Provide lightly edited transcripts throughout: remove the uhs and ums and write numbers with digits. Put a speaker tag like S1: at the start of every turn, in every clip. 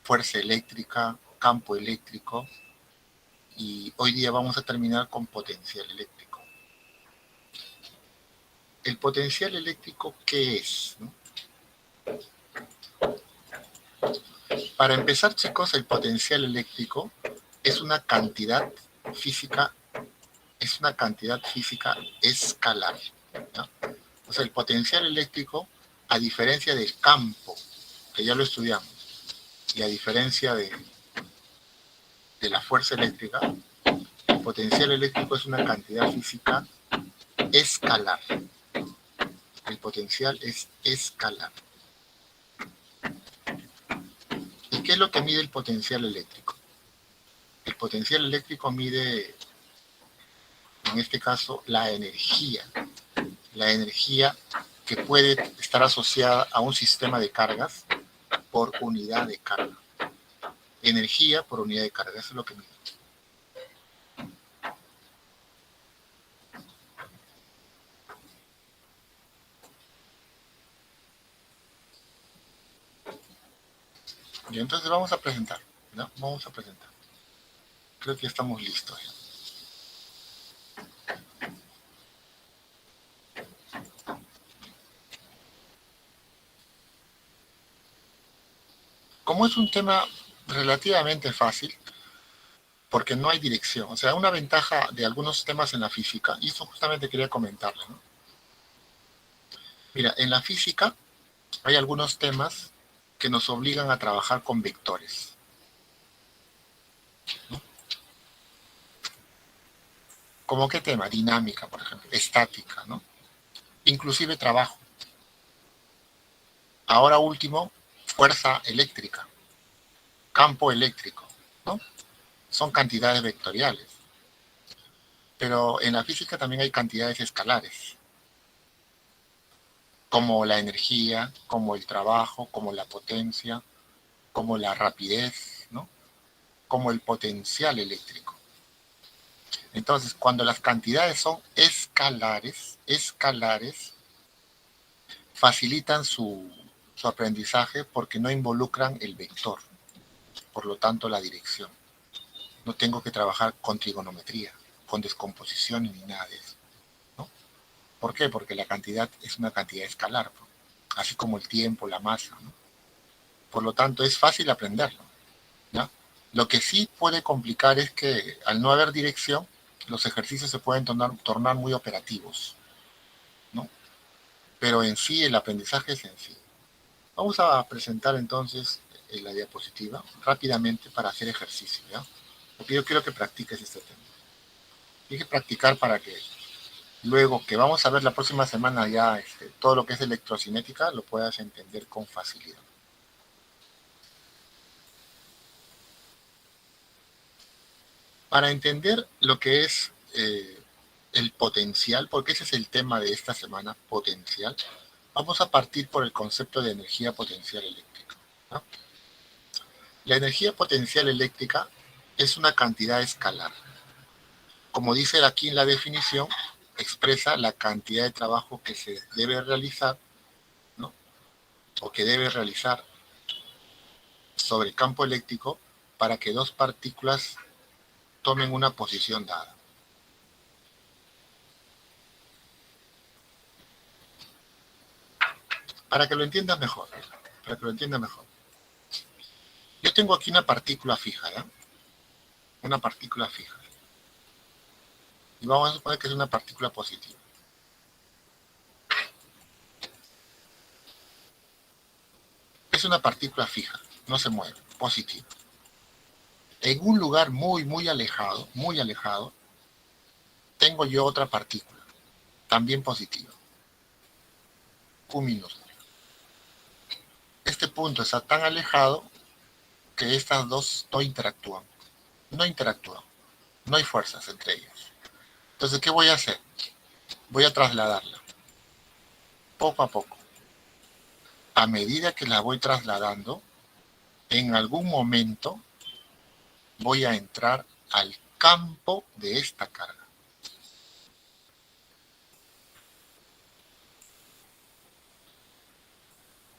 S1: fuerza eléctrica, campo eléctrico, y hoy día vamos a terminar con potencial eléctrico. ¿El potencial eléctrico qué es? ¿No? Para empezar, chicos, el potencial eléctrico es una cantidad física, escalar, ¿no? O sea, el potencial eléctrico, a diferencia del campo, que ya lo estudiamos, y a diferencia de la fuerza eléctrica, el potencial eléctrico es una cantidad física escalar. El potencial es escalar. ¿Y qué es lo que mide el potencial eléctrico? El potencial eléctrico mide, en este caso, la energía que puede estar asociada a un sistema de cargas por unidad de carga. Energía por unidad de carga, eso es lo que mide. Y entonces vamos a presentar, ¿no? Vamos a presentar. Creo que estamos listos ya. Como es un tema relativamente fácil, porque no hay dirección, o sea, una ventaja de algunos temas en la física, y eso justamente quería comentarle, ¿no? Mira, en la física hay algunos temas que nos obligan a trabajar con vectores, ¿no? ¿Cómo qué tema? Dinámica, por ejemplo, estática, ¿no? Inclusive trabajo. Ahora último, fuerza eléctrica, campo eléctrico, ¿no? Son cantidades vectoriales. Pero en la física también hay cantidades escalares, como la energía, como el trabajo, como la potencia, como la rapidez, ¿no? Como el potencial eléctrico. Entonces, cuando las cantidades son escalares, facilitan su aprendizaje porque no involucran el vector, por lo tanto la dirección. No tengo que trabajar con trigonometría, con descomposición ni nada de eso, ¿no? ¿Por qué? Porque la cantidad es una cantidad escalar, ¿no? Así como el tiempo, la masa, ¿no? Por lo tanto, es fácil aprenderlo, ¿no? Lo que sí puede complicar es que al no haber dirección, los ejercicios se pueden tornar muy operativos, ¿no? Pero en sí el aprendizaje es sencillo. Vamos a presentar entonces la diapositiva rápidamente para hacer ejercicio, ¿ya? Porque yo quiero que practiques este tema. Tienes que practicar para que luego que vamos a ver la próxima semana ya todo lo que es electrocinética lo puedas entender con facilidad. Para entender lo que es el potencial, porque ese es el tema de esta semana, potencial, vamos a partir por el concepto de energía potencial eléctrica, ¿no? La energía potencial eléctrica es una cantidad escalar. Como dice aquí en la definición, expresa la cantidad de trabajo que se debe realizar, ¿no? O que debe realizar sobre el campo eléctrico para que dos partículas tomen una posición dada. Para que lo entiendas mejor, para que lo entiendas mejor. Yo tengo aquí una partícula fija, ¿ya? Una partícula fija. Y vamos a suponer que es una partícula positiva. Es una partícula fija, no se mueve, positiva. En un lugar muy alejado, tengo yo otra partícula, también positiva, un minuto. Este punto está tan alejado que estas dos no interactúan. No interactúan. No hay fuerzas entre ellas. Entonces, ¿qué voy a hacer? Voy a trasladarla poco a poco. A medida que la voy trasladando, en algún momento voy a entrar al campo de esta carga.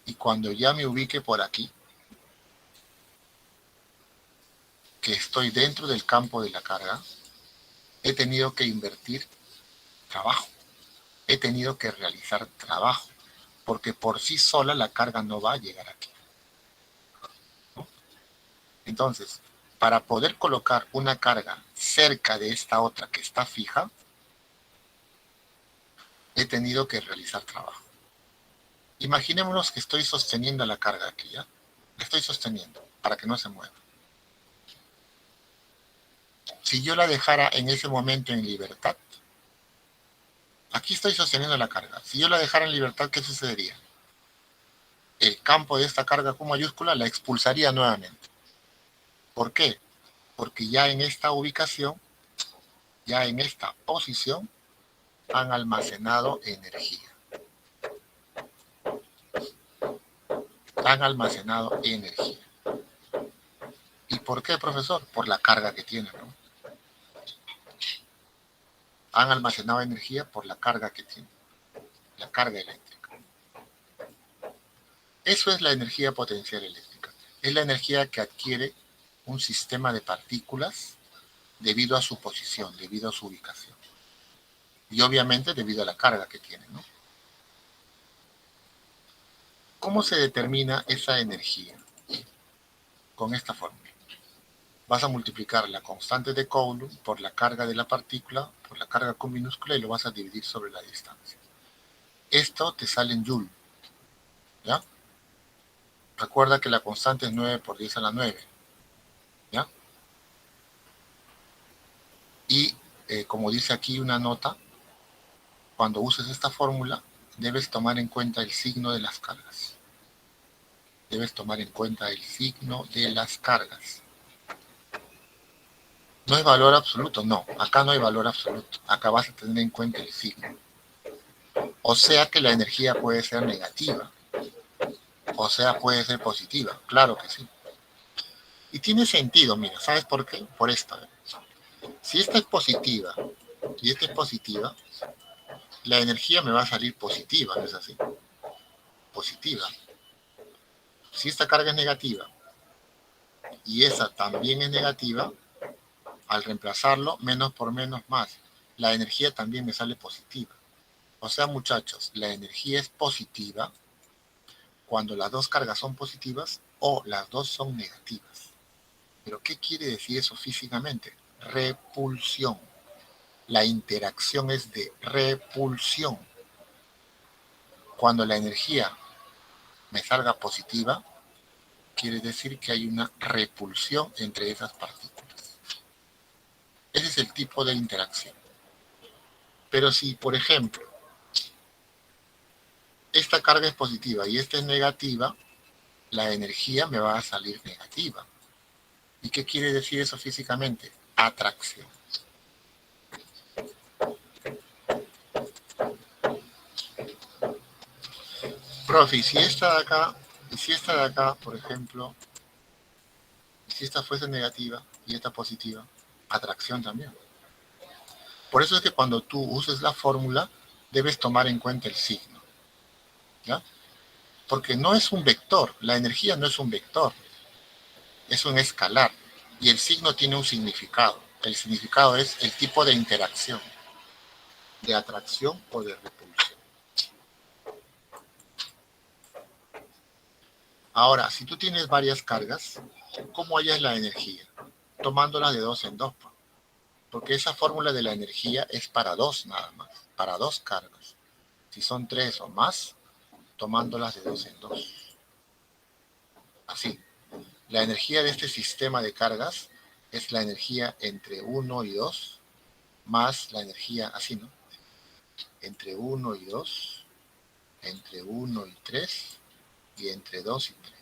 S1: Y cuando ya me ubique por aquí, que estoy dentro del campo de la carga, he tenido que invertir trabajo, he tenido que realizar trabajo, porque por sí sola la carga no va a llegar aquí. Entonces, para poder colocar una carga cerca de esta otra que está fija, he tenido que realizar trabajo. Imaginémonos que estoy sosteniendo la carga aquí, ¿ya? La estoy sosteniendo para que no se mueva. Si yo la dejara en ese momento en libertad, aquí estoy sosteniendo la carga. Si yo la dejara en libertad, ¿qué sucedería? El campo de esta carga Q mayúscula la expulsaría nuevamente. ¿Por qué? Porque ya en esta ubicación, ya en esta posición, han almacenado energía. Han almacenado energía. ¿Y por qué, profesor? Por la carga que tienen, ¿no? Han almacenado energía por la carga que tienen, la carga eléctrica. Eso es la energía potencial eléctrica. Es la energía que adquiere un sistema de partículas debido a su posición, debido a su ubicación. Y obviamente debido a la carga que tiene, ¿no? ¿Cómo se determina esa energía? Con esta fórmula. Vas a multiplicar la constante de Coulomb por la carga de la partícula, por la carga Q minúscula, y lo vas a dividir sobre la distancia. Esto te sale en Joule, ¿ya? Recuerda que la constante es 9 por 10 a la 9, ¿ya? Y como dice aquí una nota, cuando uses esta fórmula, debes tomar en cuenta el signo de las cargas. Debes tomar en cuenta el signo de las cargas. ¿No es valor absoluto? No, acá no hay valor absoluto. Acá vas a tener en cuenta el signo. O sea que la energía puede ser negativa, o sea puede ser positiva. Claro que sí. Y tiene sentido, mira, ¿sabes por qué? Por esto. Si esta es positiva y esta es positiva, la energía me va a salir positiva, ¿no es así? Positiva. Si esta carga es negativa y esa también es negativa, al reemplazarlo, menos por menos más, la energía también me sale positiva. O sea, muchachos, la energía es positiva cuando las dos cargas son positivas o las dos son negativas. ¿Pero qué quiere decir eso físicamente? Repulsión. La interacción es de repulsión. Cuando la energía me salga positiva, quiere decir que hay una repulsión entre esas partículas. Ese es el tipo de interacción. Pero si, por ejemplo, esta carga es positiva y esta es negativa, la energía me va a salir negativa. ¿Y qué quiere decir eso físicamente? Atracción. Profe, y si esta de acá, por ejemplo, y si esta fuese negativa y esta positiva, atracción también. Por eso es que cuando tú uses la fórmula, debes tomar en cuenta el signo, ¿ya? Porque no es un vector, la energía no es un vector, es un escalar, y el signo tiene un significado. El significado es el tipo de interacción, de atracción o de repulsión. Ahora, si tú tienes varias cargas, ¿cómo hallas la energía? Tomándolas de dos en dos, porque esa fórmula de la energía es para dos nada más, para dos cargas. Si son tres o más, tomándolas de dos en dos. Así, la energía de este sistema de cargas es la energía entre 1 y 2 más la energía, así, ¿no? Entre 1 y 2, entre 1 y 3 y entre 2 y 3.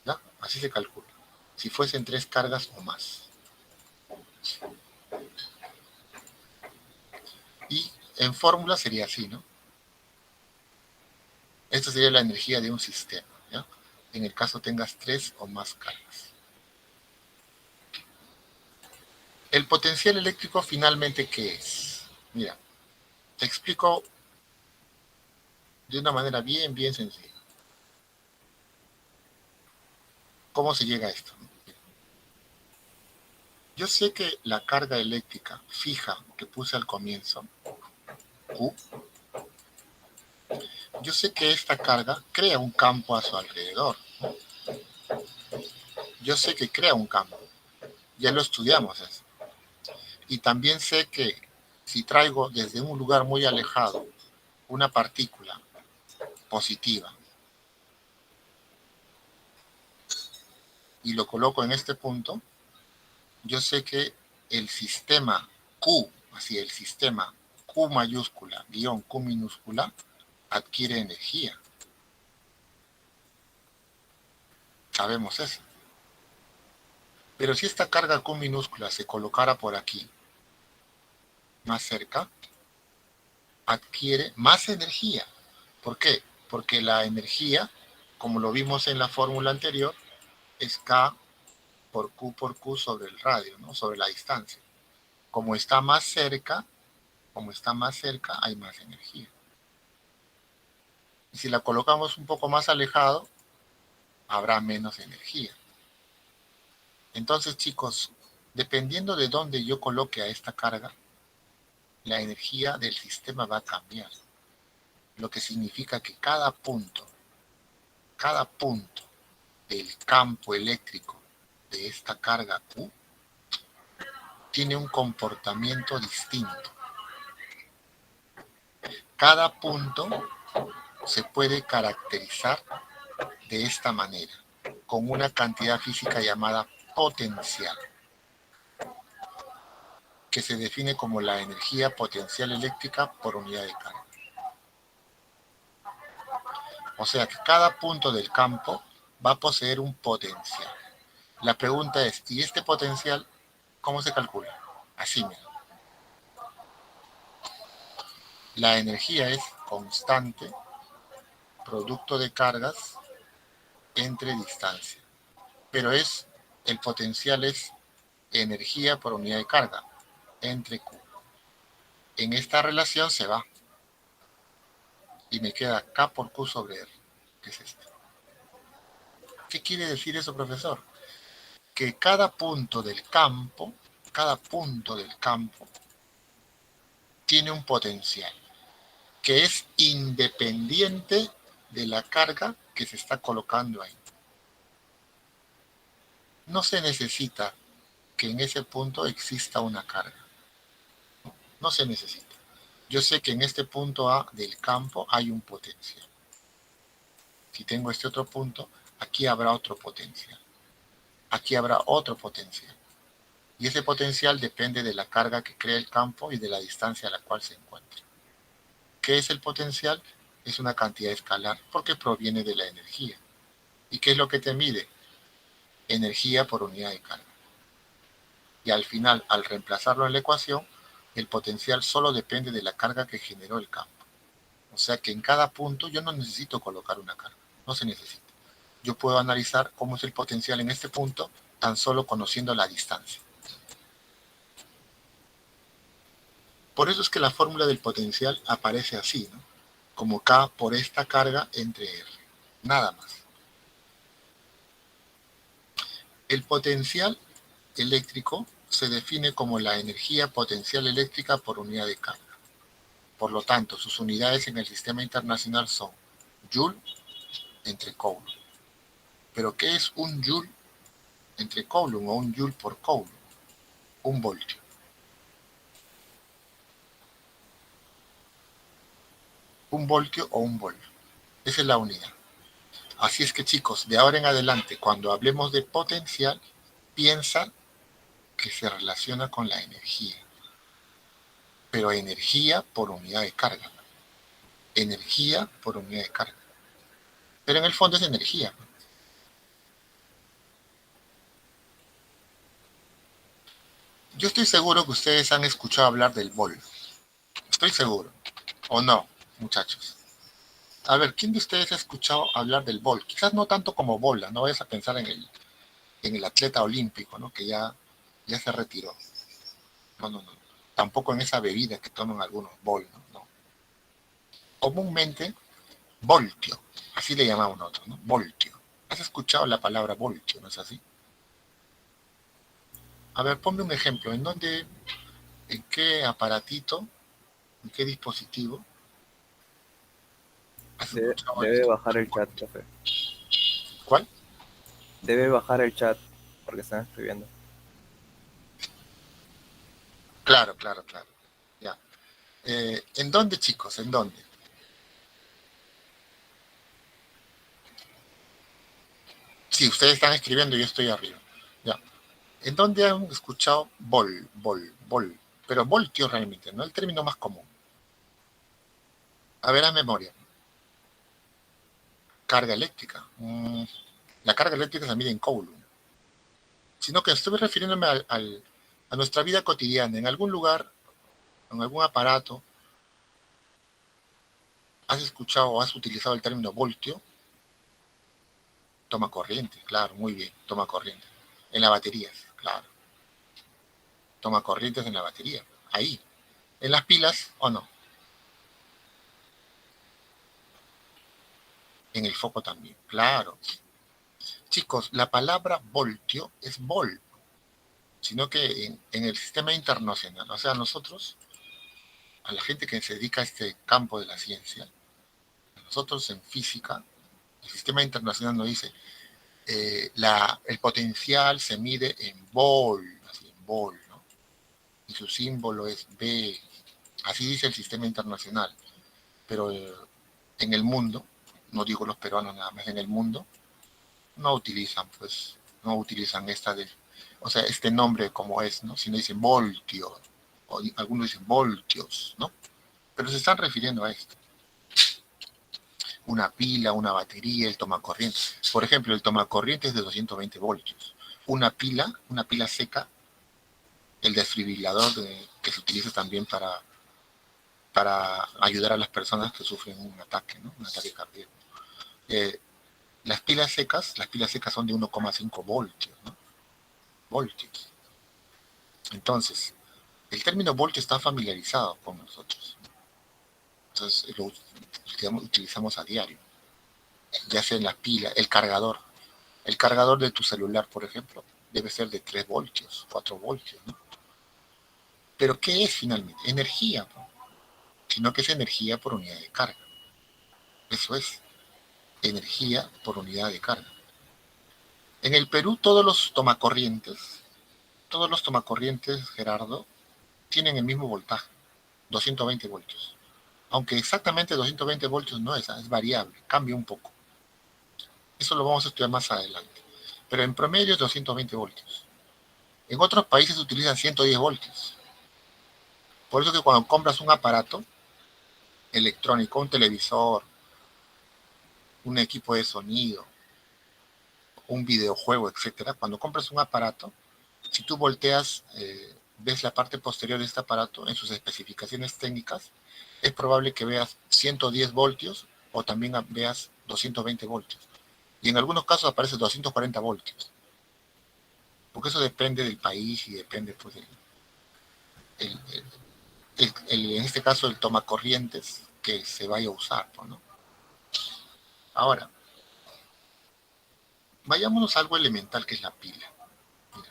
S1: ¿Ya? Así se calcula. Si fuesen tres cargas o más. Y en fórmula sería así, ¿no? Esta sería la energía de un sistema, ¿ya? En el caso tengas tres o más cargas. El potencial eléctrico finalmente, ¿qué es? Mira, te explico de una manera bien sencilla. ¿Cómo se llega a esto? Yo sé que la carga eléctrica fija que puse al comienzo, Q, yo sé que esta carga crea un campo a su alrededor. Yo sé que crea un campo. Ya lo estudiamos eso. Y también sé que si traigo desde un lugar muy alejado una partícula positiva y lo coloco en este punto, yo sé que el sistema Q, así el sistema Q mayúscula guión Q minúscula, adquiere energía. Sabemos eso. Pero si esta carga Q minúscula se colocara por aquí, más cerca, adquiere más energía. ¿Por qué? Porque la energía, como lo vimos en la fórmula anterior, es K por Q sobre el radio, ¿no? Sobre la distancia. Como está más cerca, hay más energía. Y si la colocamos un poco más alejado, habrá menos energía. Entonces, chicos, dependiendo de dónde yo coloque a esta carga, la energía del sistema va a cambiar. Lo que significa que cada punto del campo eléctrico de esta carga Q tiene un comportamiento distinto. Cada punto se puede caracterizar de esta manera, con una cantidad física llamada potencial, que se define como la energía potencial eléctrica por unidad de carga. O sea que cada punto del campo va a poseer un potencial. La pregunta es, ¿y este potencial cómo se calcula? Así mismo. La energía es constante, producto de cargas entre distancia. Pero el potencial es energía por unidad de carga entre Q. En esta relación se va y me queda K por Q sobre R, que es esto. ¿Qué quiere decir eso, profesor? Que cada punto del campo tiene un potencial que es independiente de la carga que se está colocando ahí. No se necesita que en ese punto exista una carga. No se necesita. Yo sé que en este punto A del campo hay un potencial. Si tengo este otro punto, aquí habrá otro potencial. Aquí habrá otro potencial. Y ese potencial depende de la carga que crea el campo y de la distancia a la cual se encuentra. ¿Qué es el potencial? Es una cantidad escalar porque proviene de la energía. ¿Y qué es lo que te mide? Energía por unidad de carga. Y al final, al reemplazarlo en la ecuación, el potencial solo depende de la carga que generó el campo. O sea que en cada punto yo no necesito colocar una carga, no se necesita. Yo puedo analizar cómo es el potencial en este punto tan solo conociendo la distancia. Por eso es que la fórmula del potencial aparece así, ¿no? Como K por esta carga entre R. Nada más. El potencial eléctrico se define como la energía potencial eléctrica por unidad de carga. Por lo tanto, sus unidades en el sistema internacional son Joule entre Coulomb. ¿Pero qué es un Joule entre Coulomb o un Joule por Coulomb? Un voltio. Un voltio o un volt. Esa es la unidad. Así es que, chicos, de ahora en adelante, cuando hablemos de potencial, piensa que se relaciona con la energía. Pero energía por unidad de carga. Energía por unidad de carga. Pero en el fondo es energía. Yo estoy seguro que ustedes han escuchado hablar del volt. Estoy seguro. ¿O no, muchachos? A ver, ¿quién de ustedes ha escuchado hablar del volt? Quizás no tanto como bola, no vayas a pensar en el atleta olímpico, ¿no? Que ya se retiró. No, no, no. Tampoco en esa bebida que toman algunos, bol, ¿no? No. Comúnmente, voltio. Así le llamamos nosotros, ¿no? Voltio. ¿Has escuchado la palabra voltio, no es así? A ver, ponme un ejemplo. En qué aparatito, en qué dispositivo has escuchado
S2: Debe
S1: esto?
S2: bajar el chat, profe.
S1: ¿Cuál?
S2: Debe bajar el chat porque están escribiendo.
S1: Claro, claro, claro. Ya. ¿En dónde, chicos? ¿En dónde? Sí, ustedes están escribiendo y yo estoy arriba. Ya. ¿En dónde han escuchado vol? Pero voltio realmente, ¿no? El término más común. A ver, a memoria. Carga eléctrica. La carga eléctrica se mide en coulomb. Sino que estoy refiriéndome a nuestra vida cotidiana. En algún lugar, en algún aparato, has escuchado o has utilizado el término voltio. Toma corriente, claro, muy bien, toma corriente. En las baterías, claro. Toma corrientes en la batería. Ahí. En las pilas, o no. En el foco también, claro. Chicos, la palabra voltio es volt, sino que en el sistema internacional, o sea, nosotros, a la gente que se dedica a este campo de la ciencia, nosotros en física, el sistema internacional nos dice, el potencial se mide en vol, así, en vol, ¿no? Y su símbolo es B, así dice el sistema internacional, pero en el mundo, no digo los peruanos nada más, en el mundo, no utilizan, pues, no utilizan o sea, este nombre como es, ¿no? Sino dicen voltio, o algunos dicen voltios, ¿no? Pero se están refiriendo a esto. Una pila, una batería, el tomacorriente. Por ejemplo, el tomacorriente es de 220 voltios. Una pila seca, el desfibrilador que se utiliza también para ayudar a las personas que sufren un ataque, ¿no? Un ataque cardíaco. Eh, las pilas secas son de 1,5 voltios, ¿no? Voltios. Entonces, el término voltio está familiarizado con nosotros. Entonces, lo utilizamos a diario, ya sea en las pilas, el cargador. El cargador de tu celular, por ejemplo, debe ser de 3 voltios, 4 voltios, ¿no? Pero ¿qué es finalmente? Energía, ¿no? Sino que es energía por unidad de carga. Eso es, energía por unidad de carga. En el Perú todos los tomacorrientes, Gerardo, tienen el mismo voltaje, 220 voltios. Aunque exactamente 220 voltios no es variable, cambia un poco. Eso lo vamos a estudiar más adelante. Pero en promedio es 220 voltios. En otros países se utilizan 110 voltios. Por eso que cuando compras un aparato electrónico, un televisor, un equipo de sonido, un videojuego, etcétera, cuando compras un aparato, si tú volteas, ves la parte posterior de este aparato en sus especificaciones técnicas, es probable que veas 110 voltios o también veas 220 voltios. Y en algunos casos aparece 240 voltios. Porque eso depende del país y depende, pues, el, en este caso, el tomacorrientes que se vaya a usar, ¿no? Ahora, vayámonos a algo elemental que es la pila. Mira,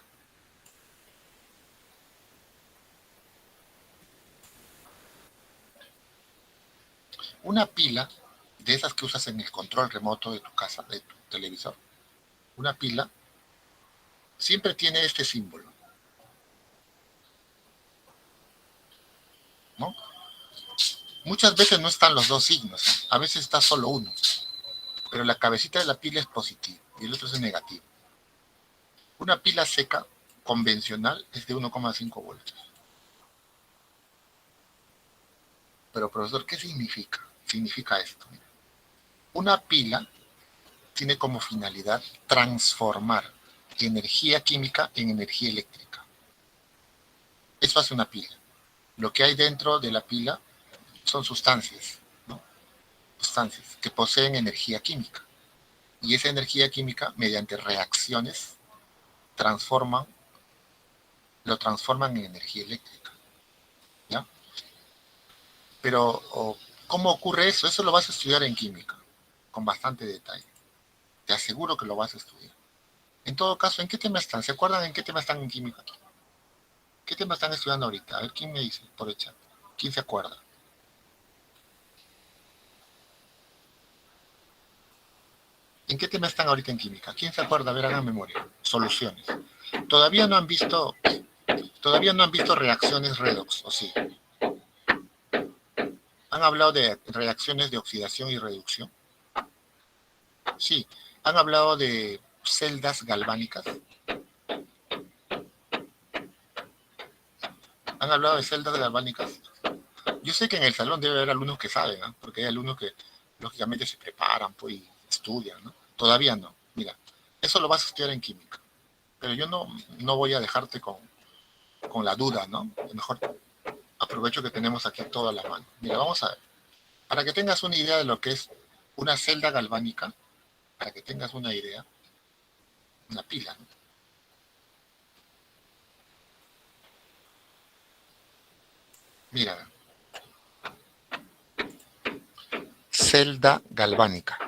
S1: una pila de esas que usas en el control remoto de tu casa, de tu televisor, una pila siempre tiene este símbolo, ¿no? Muchas veces no están los dos signos, ¿eh? A veces está solo uno, pero la cabecita de la pila es positivo y el otro es negativo. Una pila seca convencional es de 1,5 voltios. Pero profesor, ¿qué significa? Significa esto. Mira. Una pila tiene como finalidad transformar energía química en energía eléctrica. Eso hace una pila. Lo que hay dentro de la pila son sustancias, ¿no? Sustancias que poseen energía química. Y esa energía química, mediante reacciones, transforman, lo transforman en energía eléctrica. ¿Ya? Pero, ¿cómo ocurre eso? Eso lo vas a estudiar en química, con bastante detalle. Te aseguro que lo vas a estudiar. En todo caso, ¿en qué tema están? ¿Se acuerdan en qué tema están en química? ¿Qué tema están estudiando ahorita? A ver, ¿quién me dice por el chat? ¿Quién se acuerda? ¿En qué tema están ahorita en química? ¿Quién se acuerda? A ver, hagan memoria. Soluciones. Todavía no han visto reacciones redox, ¿o sí? ¿Han hablado de reacciones de oxidación y reducción? Sí. ¿Han hablado de celdas galvánicas? ¿Han hablado de celdas galvánicas? Yo sé que en el salón debe haber alumnos que saben, ¿no? Porque hay alumnos que lógicamente se preparan pues, y estudian, ¿no? Todavía no. Mira, eso lo vas a estudiar en química. Pero yo no voy a dejarte con la duda, ¿no? Mejor aprovecho que tenemos aquí toda la mano. Mira, vamos a ver. Para que tengas una idea de lo que es una celda galvánica, para que tengas una idea, una pila, ¿no? Mira, celda galvánica.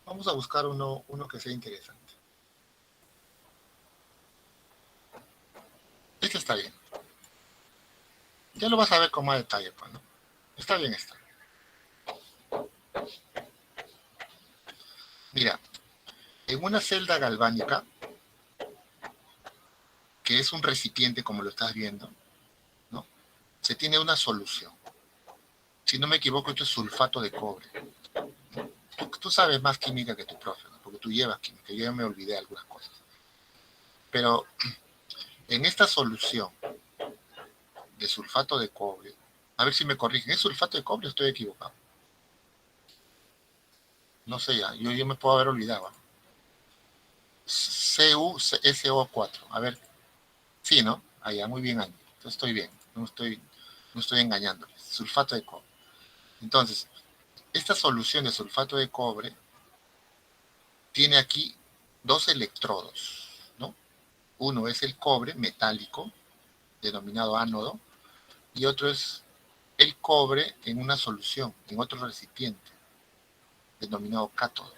S1: Vamos a buscar uno que sea interesante. Este está bien. Ya lo vas a ver con más detalle, pues, ¿no? Está bien esto. Mira, en una celda galvánica, que es un recipiente como lo estás viendo, ¿no? Se tiene una solución. Si no me equivoco, esto es sulfato de cobre. Tú sabes más química que tu profe, ¿no? Porque tú llevas química. Yo ya me olvidé algunas cosas. Pero en esta solución de sulfato de cobre, a ver si me corrigen, ¿es sulfato de cobre o estoy equivocado? No sé ya, yo me puedo haber olvidado. CuSO4, a ver, sí, ¿no? Allá, muy bien, Andy. Entonces estoy bien, no estoy engañándoles. Sulfato de cobre. Entonces, esta solución de sulfato de cobre tiene aquí dos electrodos, ¿no? Uno es el cobre metálico, denominado ánodo, y otro es el cobre en una solución, en otro recipiente, denominado cátodo.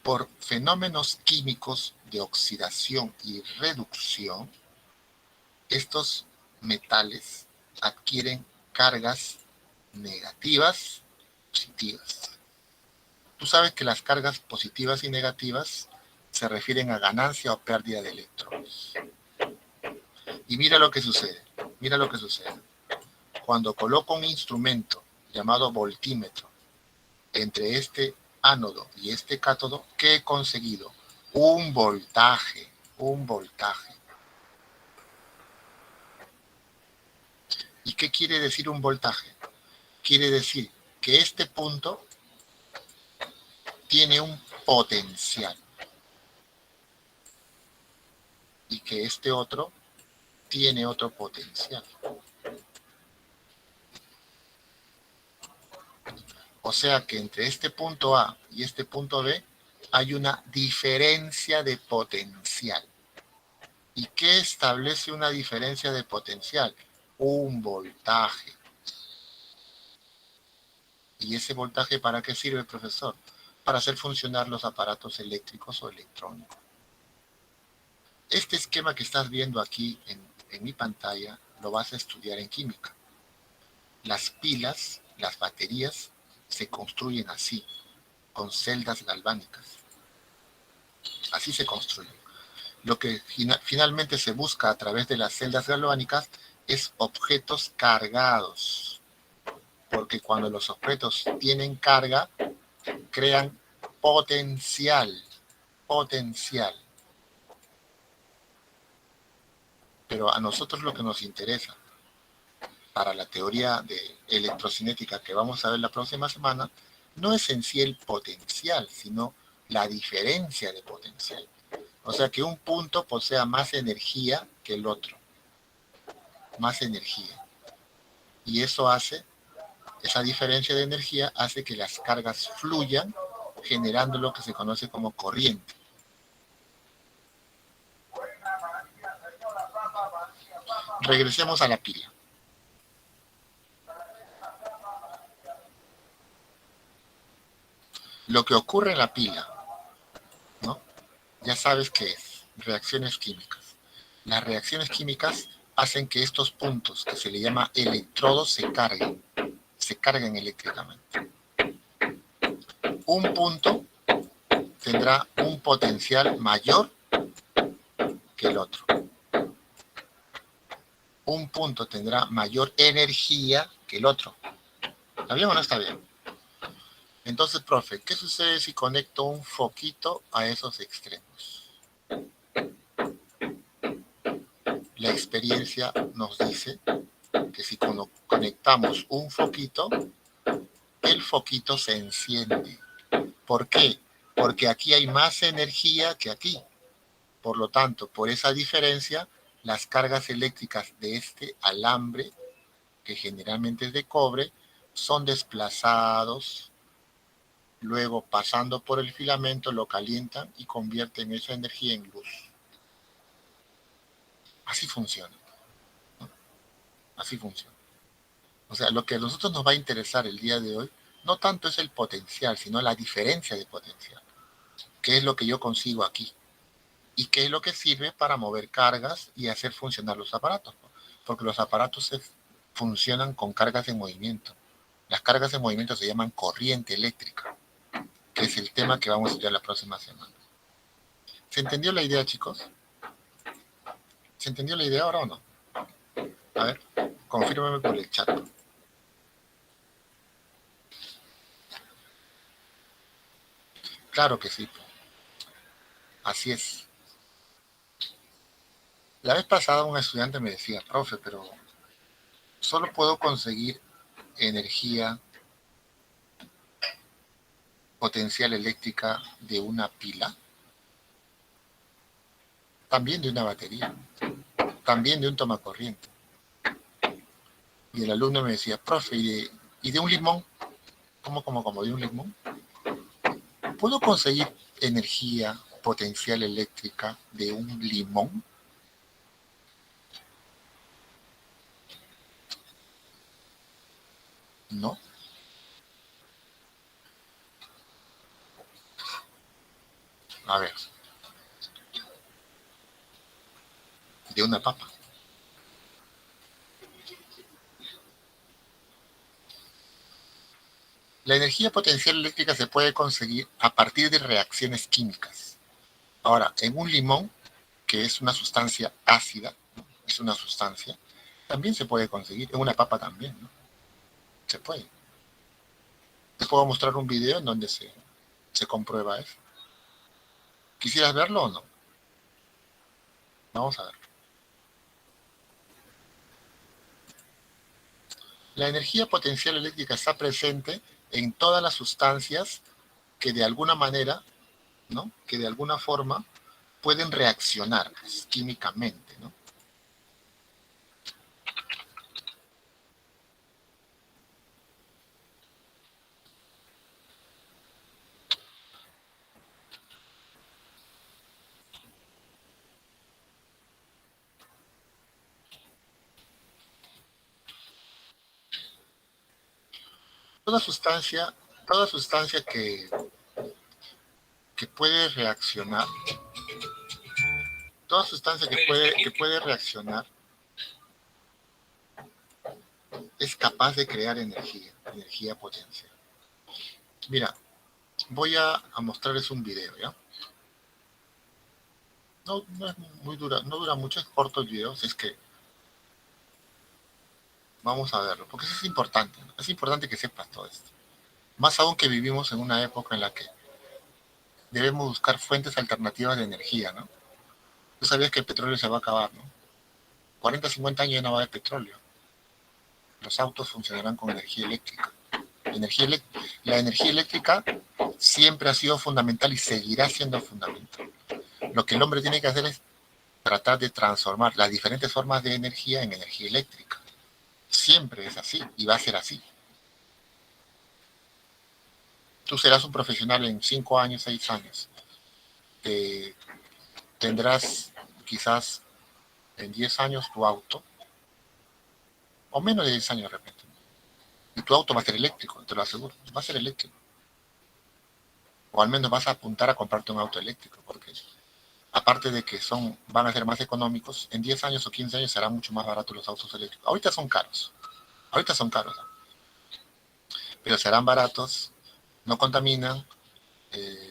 S1: Por fenómenos químicos de oxidación y reducción, estos metales adquieren cargas negativas, positivas. Tú sabes que las cargas positivas y negativas se refieren a ganancia o pérdida de electrones. Y mira lo que sucede, mira lo que sucede. Cuando coloco un instrumento llamado voltímetro entre este ánodo y este cátodo, ¿qué he conseguido? Un voltaje, un voltaje. ¿Y qué quiere decir un voltaje? Quiere decir que este punto tiene un potencial y que este otro tiene otro potencial. O sea que entre este punto A y este punto B hay una diferencia de potencial. ¿Y qué establece una diferencia de potencial? Un voltaje. ¿Y ese voltaje para qué sirve, profesor? Para hacer funcionar los aparatos eléctricos o electrónicos. Este esquema que estás viendo aquí en mi pantalla lo vas a estudiar en química. Las pilas, las baterías, se construyen así, con celdas galvánicas. Así se construyen. Lo que finalmente se busca a través de las celdas galvánicas es objetos cargados, porque cuando los objetos tienen carga, crean potencial, potencial. Pero a nosotros lo que nos interesa para la teoría de electrocinética que vamos a ver la próxima semana, no es en sí el potencial, sino la diferencia de potencial. O sea, que un punto posea más energía que el otro, más energía. Y eso hace, esa diferencia de energía hace que las cargas fluyan, generando lo que se conoce como corriente. Regresemos a la pila. Lo que ocurre en la pila ya sabes qué es, reacciones químicas. Las reacciones químicas hacen que estos puntos, que se le llama electrodos, se carguen eléctricamente. Un punto tendrá un potencial mayor que el otro. Un punto tendrá mayor energía que el otro. ¿Está bien o no está bien? Entonces, profe, ¿qué sucede si conecto un foquito a esos extremos? La experiencia nos dice que si conectamos un foquito, el foquito se enciende. ¿Por qué? Porque aquí hay más energía que aquí. Por lo tanto, por esa diferencia, las cargas eléctricas de este alambre, que generalmente es de cobre, son desplazados, luego pasando por el filamento lo calientan y convierten esa energía en luz. Así funciona, ¿no? Así funciona. O sea, lo que a nosotros nos va a interesar el día de hoy no tanto es el potencial, sino la diferencia de potencial. ¿Qué es lo que yo consigo aquí? ¿Y qué es lo que sirve para mover cargas y hacer funcionar los aparatos? Porque los aparatos funcionan con cargas en movimiento. Las cargas en movimiento se llaman corriente eléctrica, que es el tema que vamos a estudiar la próxima semana. ¿Se entendió la idea, chicos? ¿Se entendió la idea ahora o no? A ver, confírmame por el chat. Claro que sí. Así es. La vez pasada un estudiante me decía, profe, pero solo puedo conseguir energía potencial eléctrica de una pila, también de una batería, también de un tomacorriente. Y el alumno me decía, profe, ¿y de un limón? ¿Cómo? ¿De un limón? ¿Puedo conseguir energía potencial eléctrica de un limón? No. A ver, de una papa. La energía potencial eléctrica se puede conseguir a partir de reacciones químicas. Ahora, en un limón, que es una sustancia ácida, ¿no? Es una sustancia, también se puede conseguir. En una papa también, ¿no? Se puede. Te puedo mostrar un video en donde se comprueba eso. ¿Quisieras verlo o no? Vamos a ver. La energía potencial eléctrica está presente en todas las sustancias que de alguna manera, ¿no? Que de alguna forma pueden reaccionar pues, químicamente, ¿no? Toda sustancia, toda sustancia que puede reaccionar, toda sustancia que puede reaccionar es capaz de crear energía potencial. Mira, voy a mostrarles un video, ¿ya? No es muy dura, no dura mucho, es corto el video, es que vamos a verlo, porque eso es importante, ¿no? Es importante que sepas todo esto. Más aún que vivimos en una época en la que debemos buscar fuentes alternativas de energía, ¿no? Tú sabías que el petróleo se va a acabar, ¿no? 40, 50 años ya no va a haber petróleo. Los autos funcionarán con energía eléctrica. La energía eléctrica siempre ha sido fundamental y seguirá siendo fundamental. Lo que el hombre tiene que hacer es tratar de transformar las diferentes formas de energía en energía eléctrica. Siempre es así y va a ser así. Tú serás un profesional en 5 años, 6 años. Tendrás quizás en 10 años tu auto, o menos de 10 años de repente. Y tu auto va a ser eléctrico, te lo aseguro, va a ser eléctrico. O al menos vas a apuntar a comprarte un auto eléctrico, porque aparte de que van a ser más económicos, en 10 años o 15 años serán mucho más baratos los autos eléctricos. Ahorita son caros, ¿no? Pero serán baratos, no contaminan, eh,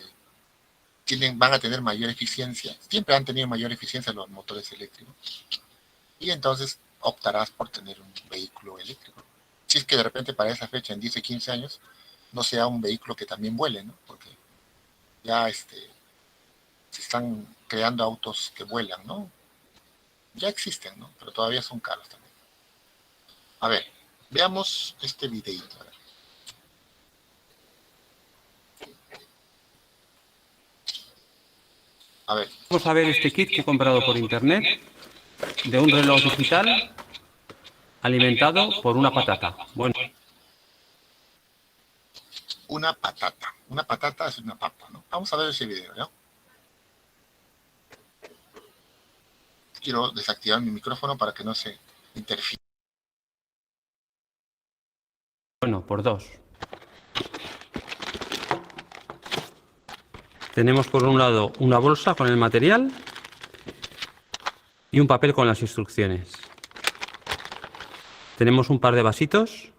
S1: van a tener mayor eficiencia, siempre han tenido mayor eficiencia los motores eléctricos, y entonces optarás por tener un vehículo eléctrico. Si es que de repente para esa fecha, en 10 o 15 años, no sea un vehículo que también vuele, ¿no? Porque ya se están creando autos que vuelan, ¿no? Ya existen, ¿no? Pero todavía son caros también. A ver, veamos este videito. A ver.
S3: Vamos a ver este kit que he comprado por internet de un reloj digital alimentado por una patata. Bueno.
S1: Una patata. Una patata es una papa, ¿no? Vamos a ver ese video, ¿no? Quiero desactivar mi micrófono para que no se interfiera.
S3: Bueno, por dos. Tenemos por un lado una bolsa con el material y un papel con las instrucciones. Tenemos un par de vasitos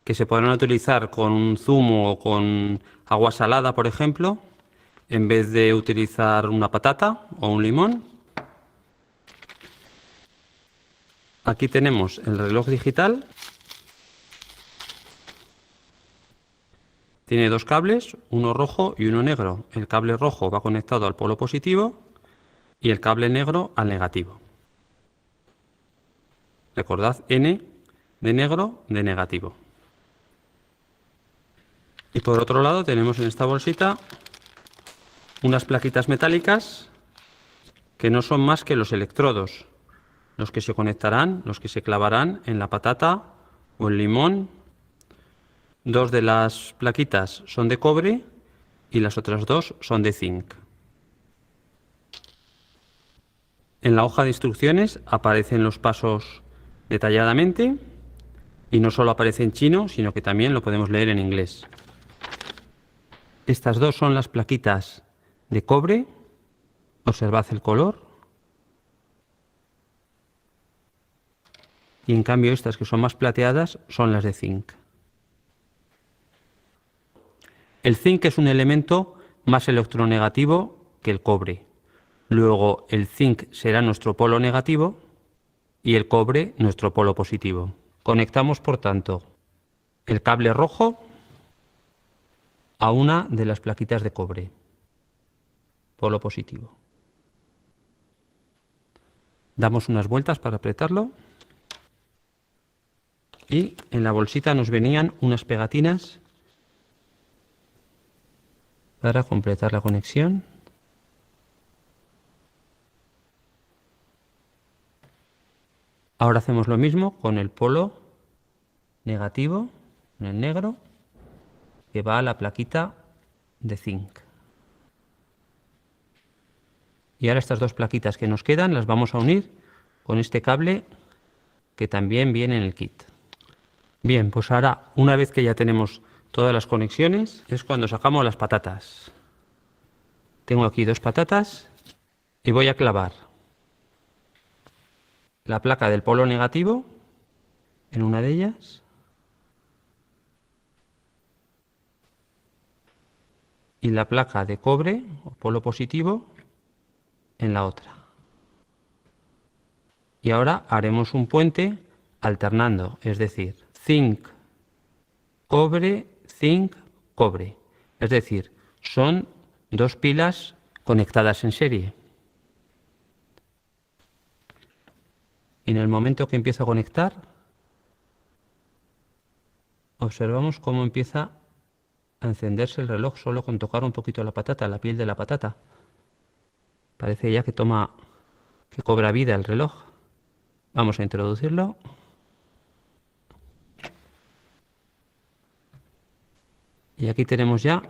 S3: que se podrán utilizar con un zumo o con agua salada, por ejemplo, en vez de utilizar una patata o un limón. Aquí tenemos el reloj digital. Tiene dos cables, uno rojo y uno negro. El cable rojo va conectado al polo positivo y el cable negro al negativo. Recordad, N de negro, de negativo. Y por otro lado tenemos en esta bolsita unas plaquitas metálicas que no son más que los electrodos, los que se conectarán, los que se clavarán en la patata o el limón. Dos de las plaquitas son de cobre y las otras dos son de zinc. En la hoja de instrucciones aparecen los pasos detalladamente y no solo aparece en chino, sino que también lo podemos leer en inglés. Estas dos son las plaquitas de cobre. Observad el color. Y en cambio estas que son más plateadas son las de zinc. El zinc es un elemento más electronegativo que el cobre. Luego el zinc será nuestro polo negativo y el cobre nuestro polo positivo. Conectamos, por tanto, el cable rojo a una de las plaquitas de cobre, polo positivo. Damos unas vueltas para apretarlo y en la bolsita nos venían unas pegatinas para completar la conexión. Ahora hacemos lo mismo con el polo negativo, en el negro, que va a la plaquita de zinc. Y ahora estas dos plaquitas que nos quedan las vamos a unir con este cable que también viene en el kit. Bien, pues ahora, una vez que ya tenemos todas las conexiones, es cuando sacamos las patatas. Tengo aquí dos patatas y voy a clavar la placa del polo negativo en una de ellas y la placa de cobre o polo positivo en la otra. Y ahora haremos un puente alternando, es decir, zinc, cobre, zinc, cobre. Es decir, son dos pilas conectadas en serie. En el momento que empiezo a conectar, observamos cómo empieza a encenderse el reloj solo con tocar un poquito la patata, la piel de la patata. Parece ya que cobra vida el reloj. Vamos a introducirlo. Y aquí tenemos ya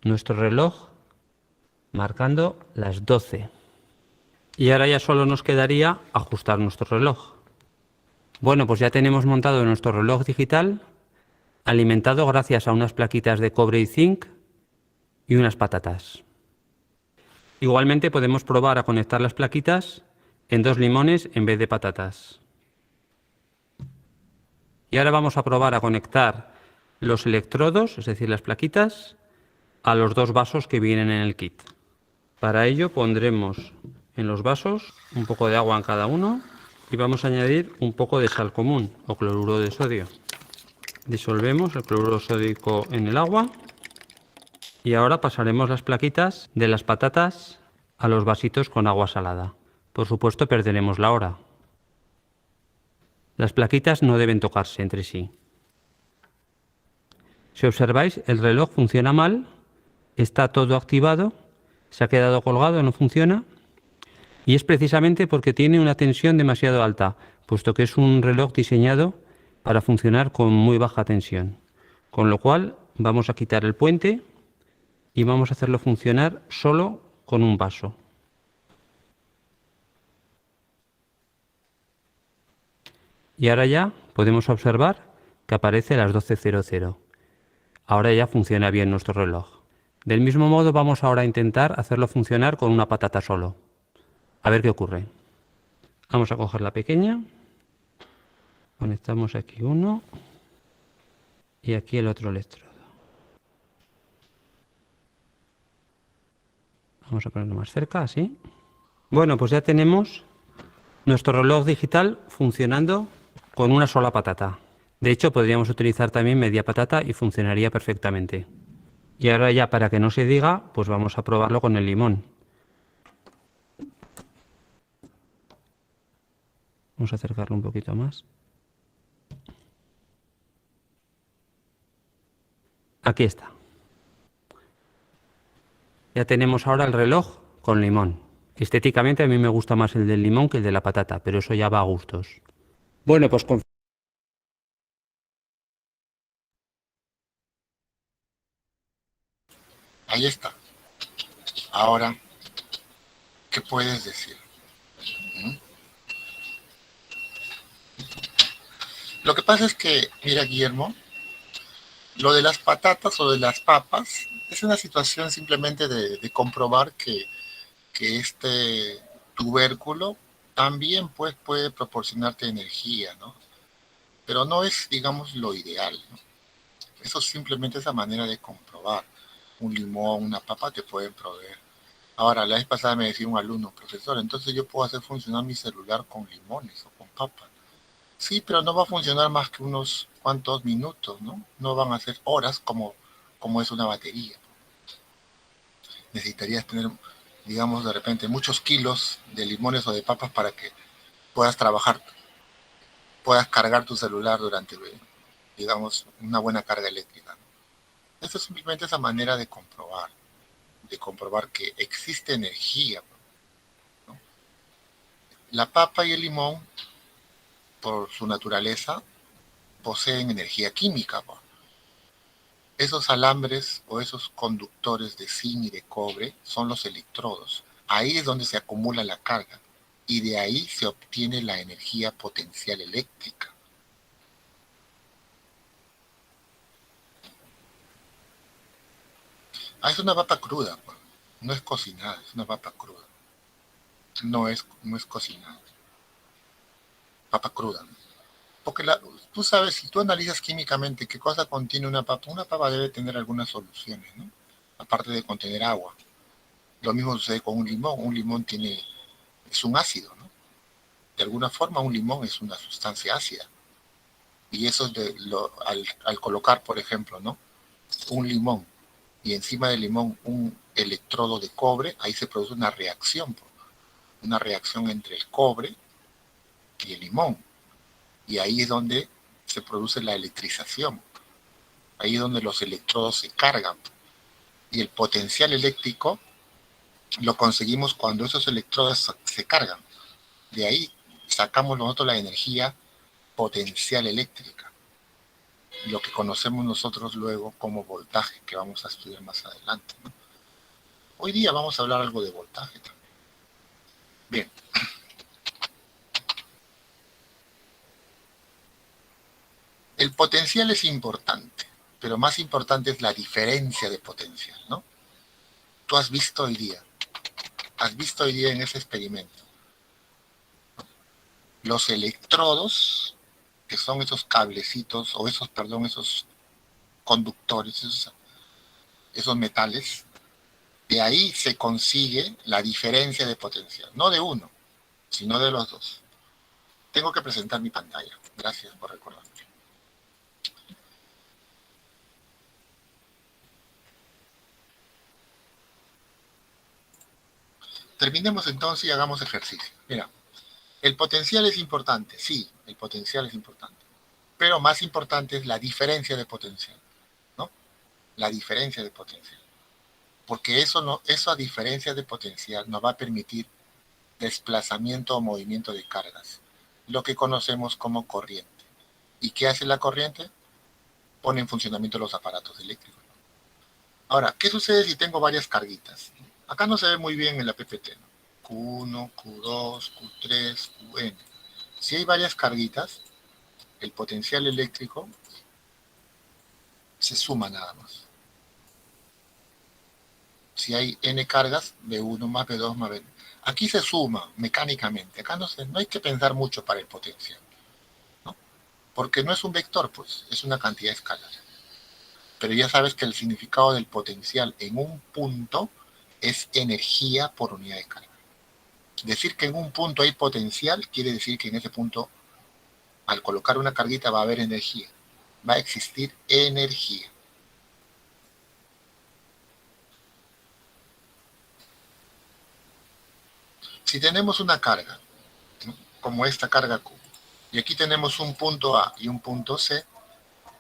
S3: nuestro reloj marcando las 12. Y ahora ya solo nos quedaría ajustar nuestro reloj. Bueno, pues ya tenemos montado nuestro reloj digital, alimentado gracias a unas plaquitas de cobre y zinc y unas patatas. Igualmente podemos probar a conectar las plaquitas en 2 limones en vez de patatas. Y ahora vamos a probar a conectar los electrodos, es decir, las plaquitas, a los 2 vasos que vienen en el kit. Para ello pondremos en los vasos un poco de agua en cada uno y vamos a añadir un poco de sal común o cloruro de sodio. Disolvemos el cloruro sódico en el agua y ahora pasaremos las plaquitas de las patatas a los vasitos con agua salada. Por supuesto perderemos la hora. Las plaquitas no deben tocarse entre sí. Si observáis, el reloj funciona mal, está todo activado, se ha quedado colgado, no funciona, y es precisamente porque tiene una tensión demasiado alta, puesto que es un reloj diseñado para funcionar con muy baja tensión. Con lo cual vamos a quitar el puente y vamos a hacerlo funcionar solo con un vaso. Y ahora ya podemos observar que aparece las 12:00. Ahora ya funciona bien nuestro reloj. Del mismo modo vamos ahora a intentar hacerlo funcionar con una patata solo. A ver qué ocurre. Vamos a coger la pequeña. Conectamos aquí uno y aquí el otro electrodo. Vamos a ponerlo más cerca, así. Bueno, pues ya tenemos nuestro reloj digital funcionando con una sola patata. De hecho, podríamos utilizar también media patata y funcionaría perfectamente. Y ahora ya, para que no se diga, pues vamos a probarlo con el limón. Vamos a acercarlo un poquito más. Aquí está. Ya tenemos ahora el reloj con limón. Estéticamente a mí me gusta más el del limón que el de la patata, pero eso ya va a gustos. Bueno, pues
S1: Ahí está. Ahora, ¿qué puedes decir? Lo que pasa es que, mira, Guillermo, lo de las patatas o de las papas es una situación simplemente de comprobar que este tubérculo también pues, puede proporcionarte energía, ¿no? Pero no es, digamos, lo ideal, ¿no? Eso simplemente es la manera de comprobar. Un limón, una papa te pueden proveer. Ahora, la vez pasada me decía un alumno, profesor, entonces yo puedo hacer funcionar mi celular con limones o con papas. Sí, pero no va a funcionar más que unos cuantos minutos, ¿no? No van a ser horas como es una batería. Necesitarías tener, digamos, de repente muchos kilos de limones o de papas para que puedas trabajar, puedas cargar tu celular durante, digamos, una buena carga eléctrica, ¿no? Eso es simplemente esa manera de comprobar que existe energía, ¿no? La papa y el limón, por su naturaleza, poseen energía química, ¿no? Esos alambres o esos conductores de zinc y de cobre son los electrodos. Ahí es donde se acumula la carga y de ahí se obtiene la energía potencial eléctrica. Ah, es una papa cruda, pues. No es cocinada, es una papa cruda. No es cocinada. Papa cruda, ¿no? Porque tú sabes, si tú analizas químicamente qué cosa contiene una papa debe tener algunas soluciones, ¿no? Aparte de contener agua. Lo mismo sucede con un limón es un ácido, ¿no? De alguna forma un limón es una sustancia ácida. Y eso al colocar, por ejemplo, ¿no? Un limón y encima del limón un electrodo de cobre, ahí se produce una reacción entre el cobre y el limón. Y ahí es donde se produce la electrización. Ahí es donde los electrodos se cargan. Y el potencial eléctrico lo conseguimos cuando esos electrodos se cargan. De ahí sacamos nosotros la energía potencial eléctrica, lo que conocemos nosotros luego como voltaje, que vamos a estudiar más adelante, ¿no? Hoy día vamos a hablar algo de voltaje también. Bien. El potencial es importante, pero más importante es la diferencia de potencial, ¿no? Tú has visto hoy día has visto hoy día en ese experimento. Los electrodos, que son esos cablecitos, o esos, perdón, esos conductores, esos metales, de ahí se consigue la diferencia de potencial, no de uno, sino de los dos. Tengo que presentar mi pantalla. Gracias por recordarme. Terminemos entonces y hagamos ejercicio. Mira, el potencial es importante, sí, el potencial es importante. Pero más importante es la diferencia de potencial, ¿no? La diferencia de potencial. Porque esa diferencia de potencial nos va a permitir desplazamiento o movimiento de cargas, lo que conocemos como corriente. ¿Y qué hace la corriente? Pone en funcionamiento los aparatos eléctricos. Ahora, ¿qué sucede si tengo varias carguitas? Acá no se ve muy bien en la PPT, ¿no? Q1, Q2, Q3, Qn. Si hay varias carguitas, el potencial eléctrico se suma nada más. Si hay n cargas, B1 más B2 más B. Aquí se suma mecánicamente. Acá no hay que pensar mucho para el potencial, ¿no? Porque no es un vector, pues, es una cantidad escalar. Pero ya sabes que el significado del potencial en un punto es energía por unidad de carga. Decir que en un punto hay potencial quiere decir que en ese punto, al colocar una carguita, va a haber energía. Va a existir energía. Si tenemos una carga, ¿no?, como esta carga Q, y aquí tenemos un punto A y un punto C,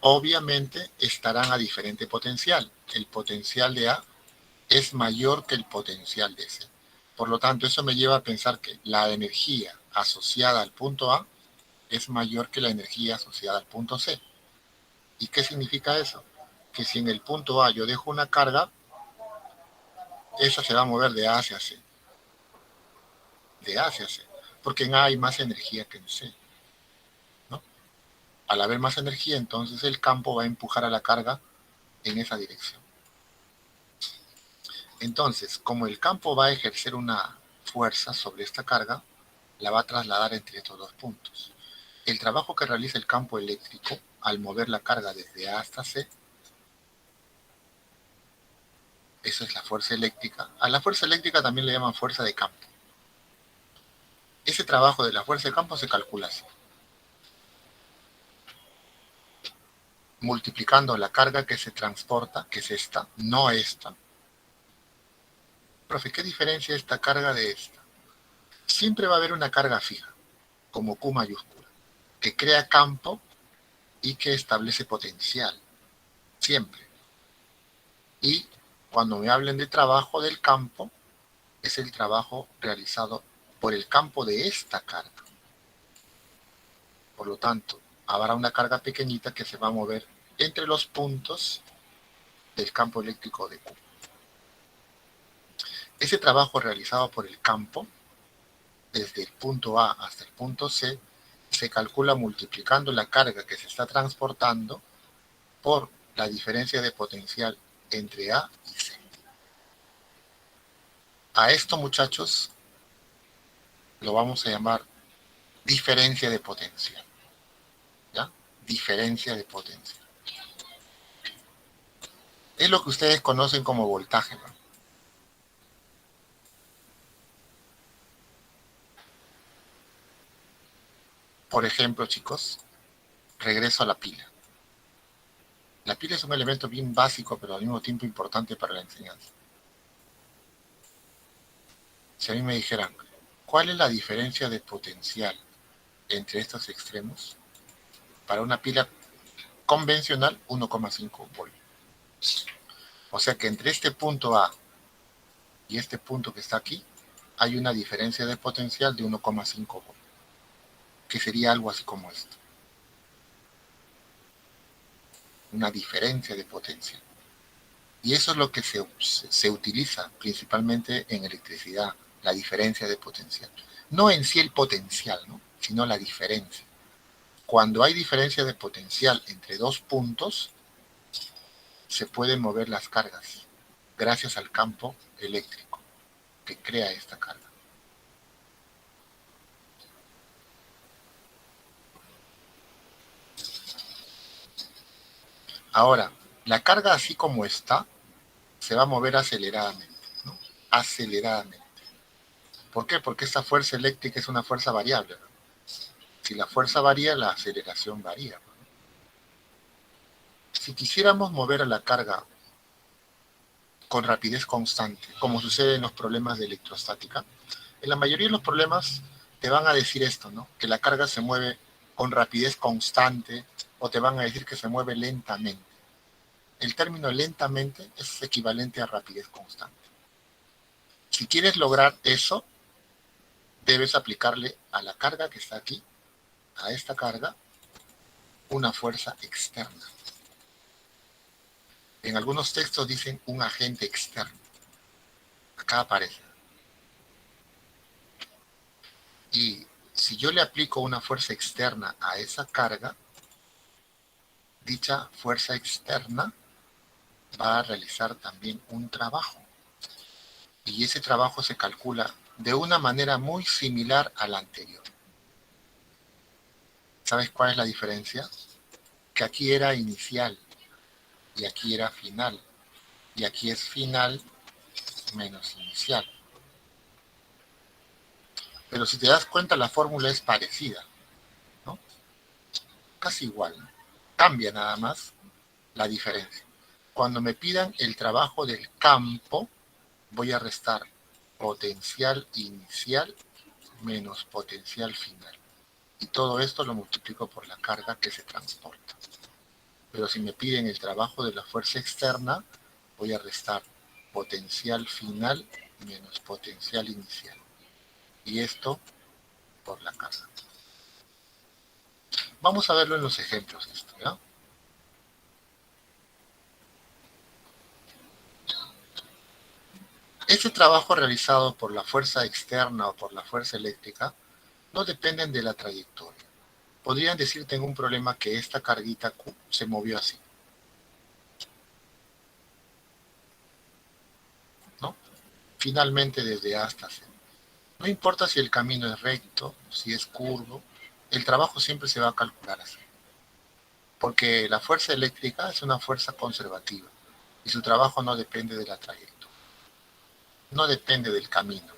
S1: obviamente estarán a diferente potencial. El potencial de A es mayor que el potencial de C. Por lo tanto, eso me lleva a pensar que la energía asociada al punto A es mayor que la energía asociada al punto C. ¿Y qué significa eso? Que si en el punto A yo dejo una carga, esa se va a mover de A hacia C. De A hacia C. Porque en A hay más energía que en C, ¿no? Al haber más energía, entonces el campo va a empujar a la carga en esa dirección. Entonces, como el campo va a ejercer una fuerza sobre esta carga, la va a trasladar entre estos dos puntos. El trabajo que realiza el campo eléctrico al mover la carga desde A hasta C, esa es la fuerza eléctrica. A la fuerza eléctrica también le llaman fuerza de campo. Ese trabajo de la fuerza de campo se calcula así: multiplicando la carga que se transporta, que es esta, no esta. Profe, ¿qué diferencia esta carga de esta? Siempre va a haber una carga fija, como Q mayúscula, que crea campo y que establece potencial. Siempre. Y cuando me hablen de trabajo del campo, es el trabajo realizado por el campo de esta carga. Por lo tanto, habrá una carga pequeñita que se va a mover entre los puntos del campo eléctrico de Q. Ese trabajo realizado por el campo, desde el punto A hasta el punto C, se calcula multiplicando la carga que se está transportando por la diferencia de potencial entre A y C. A esto, muchachos, lo vamos a llamar diferencia de potencial. ¿Ya? Diferencia de potencial. Es lo que ustedes conocen como voltaje, ¿no? Por ejemplo, chicos, regreso a la pila. La pila es un elemento bien básico, pero al mismo tiempo importante para la enseñanza. Si a mí me dijeran, ¿cuál es la diferencia de potencial entre estos extremos? Para una pila convencional, 1,5 voltios. O sea que entre este punto A y este punto que está aquí, hay una diferencia de potencial de 1,5 voltios, que sería algo así como esto. Una diferencia de potencial. Y eso es lo que se utiliza principalmente en electricidad, la diferencia de potencial. No en sí el potencial, ¿no?, sino la diferencia. Cuando hay diferencia de potencial entre dos puntos, se pueden mover las cargas gracias al campo eléctrico. que crea esta carga. Ahora, la carga así como está, se va a mover aceleradamente, ¿no? Aceleradamente. ¿Por qué? Porque esta fuerza eléctrica es una fuerza variable, ¿no? Si la fuerza varía, la aceleración varía, ¿no? Si quisiéramos mover a la carga con rapidez constante, como sucede en los problemas de electrostática, en la mayoría de los problemas te van a decir esto, ¿no? Que la carga se mueve con rapidez constante o te van a decir que se mueve lentamente. El término lentamente es equivalente a rapidez constante. Si quieres lograr eso, debes aplicarle a la carga que está aquí, a esta carga, una fuerza externa. En algunos textos dicen un agente externo. Acá aparece. Y si yo le aplico una fuerza externa a esa carga, dicha fuerza externa va a realizar también un trabajo. Y ese trabajo se calcula de una manera muy similar a la anterior. ¿Sabes cuál es la diferencia? Que aquí era inicial y aquí era final. Y aquí es final menos inicial. Pero si te das cuenta, la fórmula es parecida, ¿no? Casi igual, ¿no? Cambia nada más la diferencia. Cuando me pidan el trabajo del campo, voy a restar potencial inicial menos potencial final. Y todo esto lo multiplico por la carga que se transporta. Pero si me piden el trabajo de la fuerza externa, voy a restar potencial final menos potencial inicial. Y esto por la carga. Vamos a verlo en los ejemplos esto, ¿ya? Este trabajo realizado por la fuerza externa o por la fuerza eléctrica no dependen de la trayectoria. Podrían decirte en un problema que esta carguita Q se movió así, ¿no? Finalmente desde A hasta C. No importa si el camino es recto, si es curvo, el trabajo siempre se va a calcular así. Porque la fuerza eléctrica es una fuerza conservativa y su trabajo no depende de la trayectoria, no depende del camino.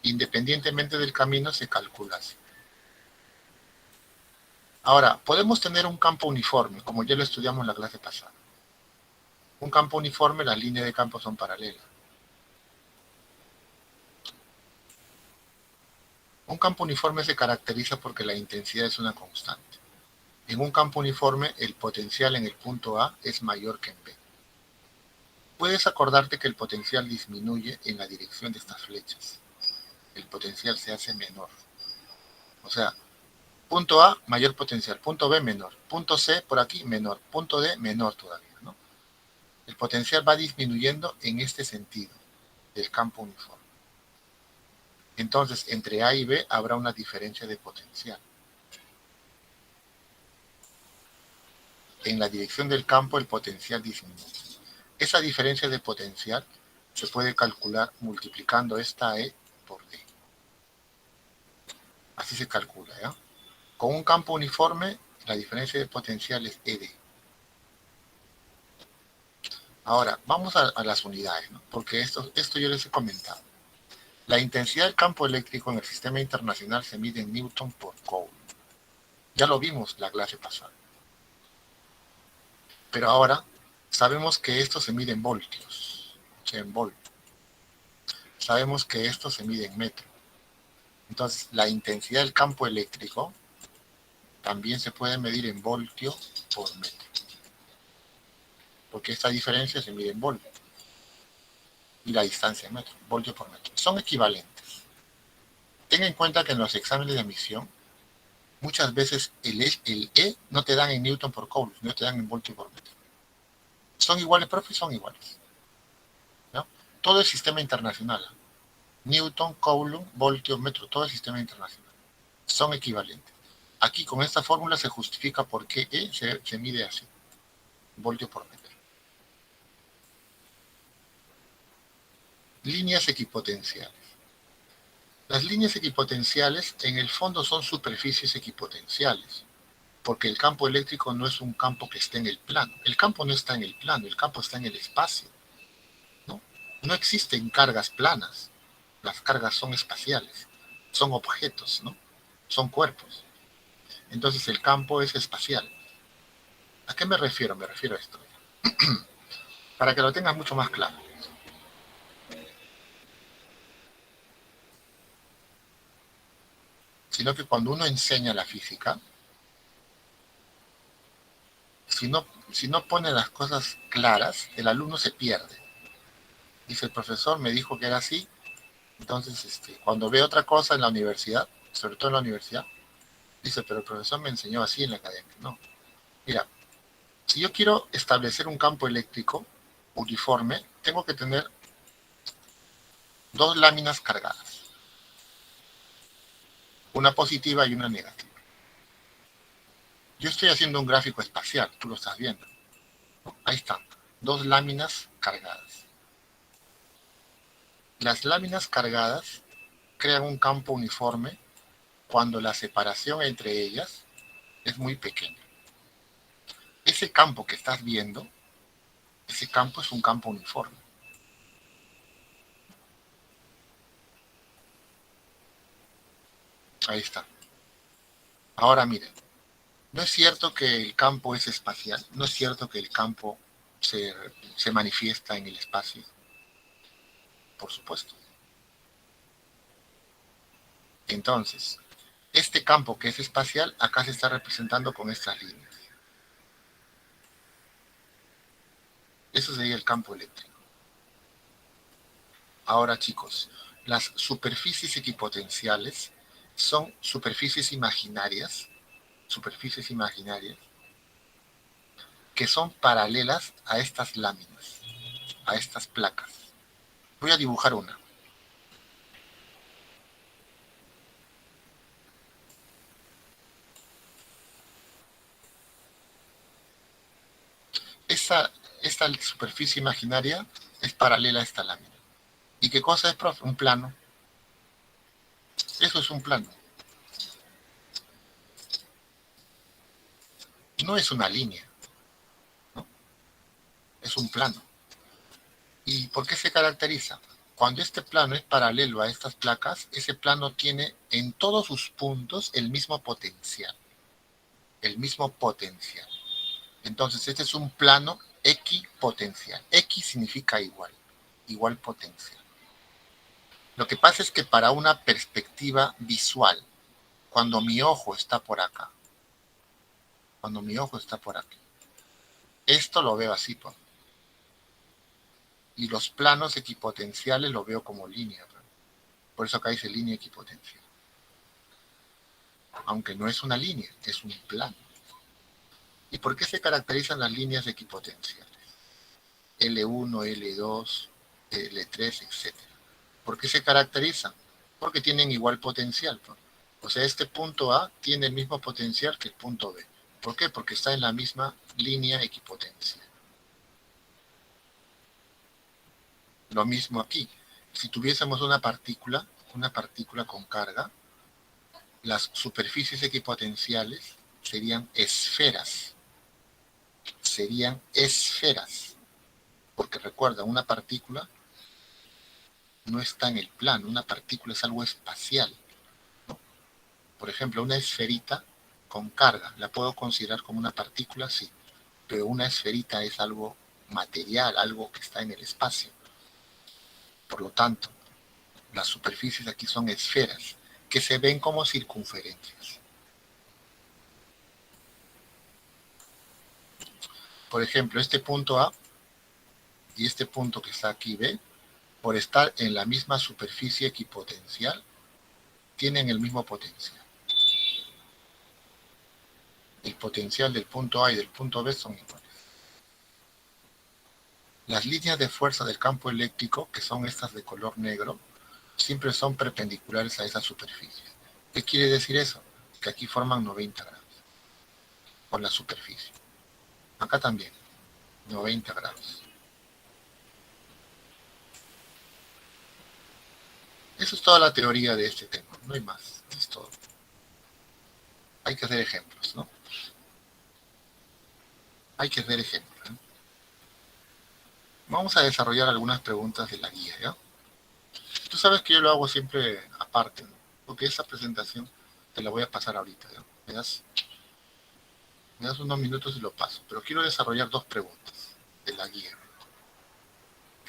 S1: Independientemente del camino se calcula así. Ahora, podemos tener un campo uniforme, como ya lo estudiamos en la clase pasada. Un campo uniforme, las líneas de campo son paralelas. Un campo uniforme se caracteriza porque la intensidad es una constante. En un campo uniforme, el potencial en el punto A es mayor que en B. Puedes acordarte que el potencial disminuye en la dirección de estas flechas. El potencial se hace menor. O sea, punto A, mayor potencial. Punto B, menor. Punto C, por aquí, menor. Punto D, menor todavía, ¿no? El potencial va disminuyendo en este sentido del campo uniforme. Entonces, entre A y B habrá una diferencia de potencial. En la dirección del campo el potencial disminuye. Esa diferencia de potencial se puede calcular multiplicando esta E por D. Así se calcula, ¿ya? Con un campo uniforme, la diferencia de potencial es ED. Ahora, vamos a las unidades, ¿no? Porque esto yo les he comentado. La intensidad del campo eléctrico en el sistema internacional se mide en Newton por Coulomb. Ya lo vimos la clase pasada. Pero ahora sabemos que esto se mide en voltios, o sea, en volt. Sabemos que esto se mide en metro. Entonces, la intensidad del campo eléctrico también se puede medir en voltio por metro. Porque esta diferencia se mide en voltio. Y la distancia en metro, voltio por metro. Son equivalentes. Ten en cuenta que en los exámenes de admisión, muchas veces el E no te dan en Newton por Coulomb, no te dan en voltio por metro. Son iguales, profe, son iguales, ¿no? Todo el sistema internacional, Newton, Coulomb, voltio, metro, todo el sistema internacional, son equivalentes. Aquí con esta fórmula se justifica por qué E se mide así, voltio por metro. Líneas equipotenciales. Las líneas equipotenciales en el fondo son superficies equipotenciales, porque el campo eléctrico no es un campo que esté en el plano. El campo no está en el plano, el campo está en el espacio, ¿no? No existen cargas planas, las cargas son espaciales, son objetos, ¿no? Son cuerpos. Entonces el campo es espacial. ¿A qué me refiero? Me refiero a esto. Para que lo tengas mucho más claro. Sino que cuando uno enseña la física, si no pone las cosas claras, el alumno se pierde. Dice, el profesor me dijo que era así, entonces cuando ve otra cosa en la universidad, sobre todo en la universidad, dice, pero el profesor me enseñó así en la academia. No, mira, si yo quiero establecer un campo eléctrico uniforme, tengo que tener dos láminas cargadas, una positiva y una negativa. Yo estoy haciendo un gráfico espacial, tú lo estás viendo. Ahí están, dos láminas cargadas. Las láminas cargadas crean un campo uniforme cuando la separación entre ellas es muy pequeña. Ese campo que estás viendo, ese campo es un campo uniforme. Ahí está. Ahora miren, no es cierto que el campo es espacial, no es cierto que el campo se manifiesta en el espacio, por supuesto. Entonces, este campo que es espacial, acá se está representando con estas líneas. Eso sería el campo eléctrico. Ahora, chicos, las superficies equipotenciales son superficies imaginarias que son paralelas a estas láminas, a estas placas. Voy a dibujar una. Esta superficie imaginaria es paralela a esta lámina. ¿Y qué cosa es, profe? Un plano. Eso es un plano. No es una línea, ¿no? Es un plano. ¿Y por qué se caracteriza? Cuando este plano es paralelo a estas placas, ese plano tiene en todos sus puntos el mismo potencial. El mismo potencial. Entonces, este es un plano equipotencial. X significa igual, igual potencial. Lo que pasa es que para una perspectiva visual, cuando mi ojo está por acá, cuando mi ojo está por aquí, esto lo veo así, pues. Y los planos equipotenciales lo veo como línea. Por eso acá dice línea equipotencial. Aunque no es una línea, es un plano. ¿Y por qué se caracterizan las líneas equipotenciales? L1, L2, L3, etc. ¿Por qué se caracterizan? Porque tienen igual potencial, pues. O sea, este punto A tiene el mismo potencial que el punto B. ¿Por qué? Porque está en la misma línea equipotencial. Lo mismo aquí. Si tuviésemos una partícula con carga, las superficies equipotenciales serían esferas. Serían esferas. Porque recuerda, una partícula no está en el plano, una partícula es algo espacial, ¿no? Por ejemplo, una esferita con carga, ¿la puedo considerar como una partícula? Sí, pero una esferita es algo material, algo que está en el espacio. Por lo tanto, las superficies aquí son esferas, que se ven como circunferencias. Por ejemplo, este punto A y este punto que está aquí, B, por estar en la misma superficie equipotencial, tienen el mismo potencial. El potencial del punto A y del punto B son iguales. Las líneas de fuerza del campo eléctrico, que son estas de color negro, siempre son perpendiculares a esa superficie. ¿Qué quiere decir eso? Que aquí forman 90 grados con la superficie. Acá también, 90 grados. Eso es toda la teoría de este tema, no hay más, eso es todo. Hay que hacer ejemplos, ¿no? Hay que hacer ejemplos, ¿no? Vamos a desarrollar algunas preguntas de la guía, ¿ya? Tú sabes que yo lo hago siempre aparte, ¿no? Porque esa presentación te la voy a pasar ahorita, ¿ya? Me das unos minutos y lo paso, pero quiero desarrollar dos preguntas de la guía.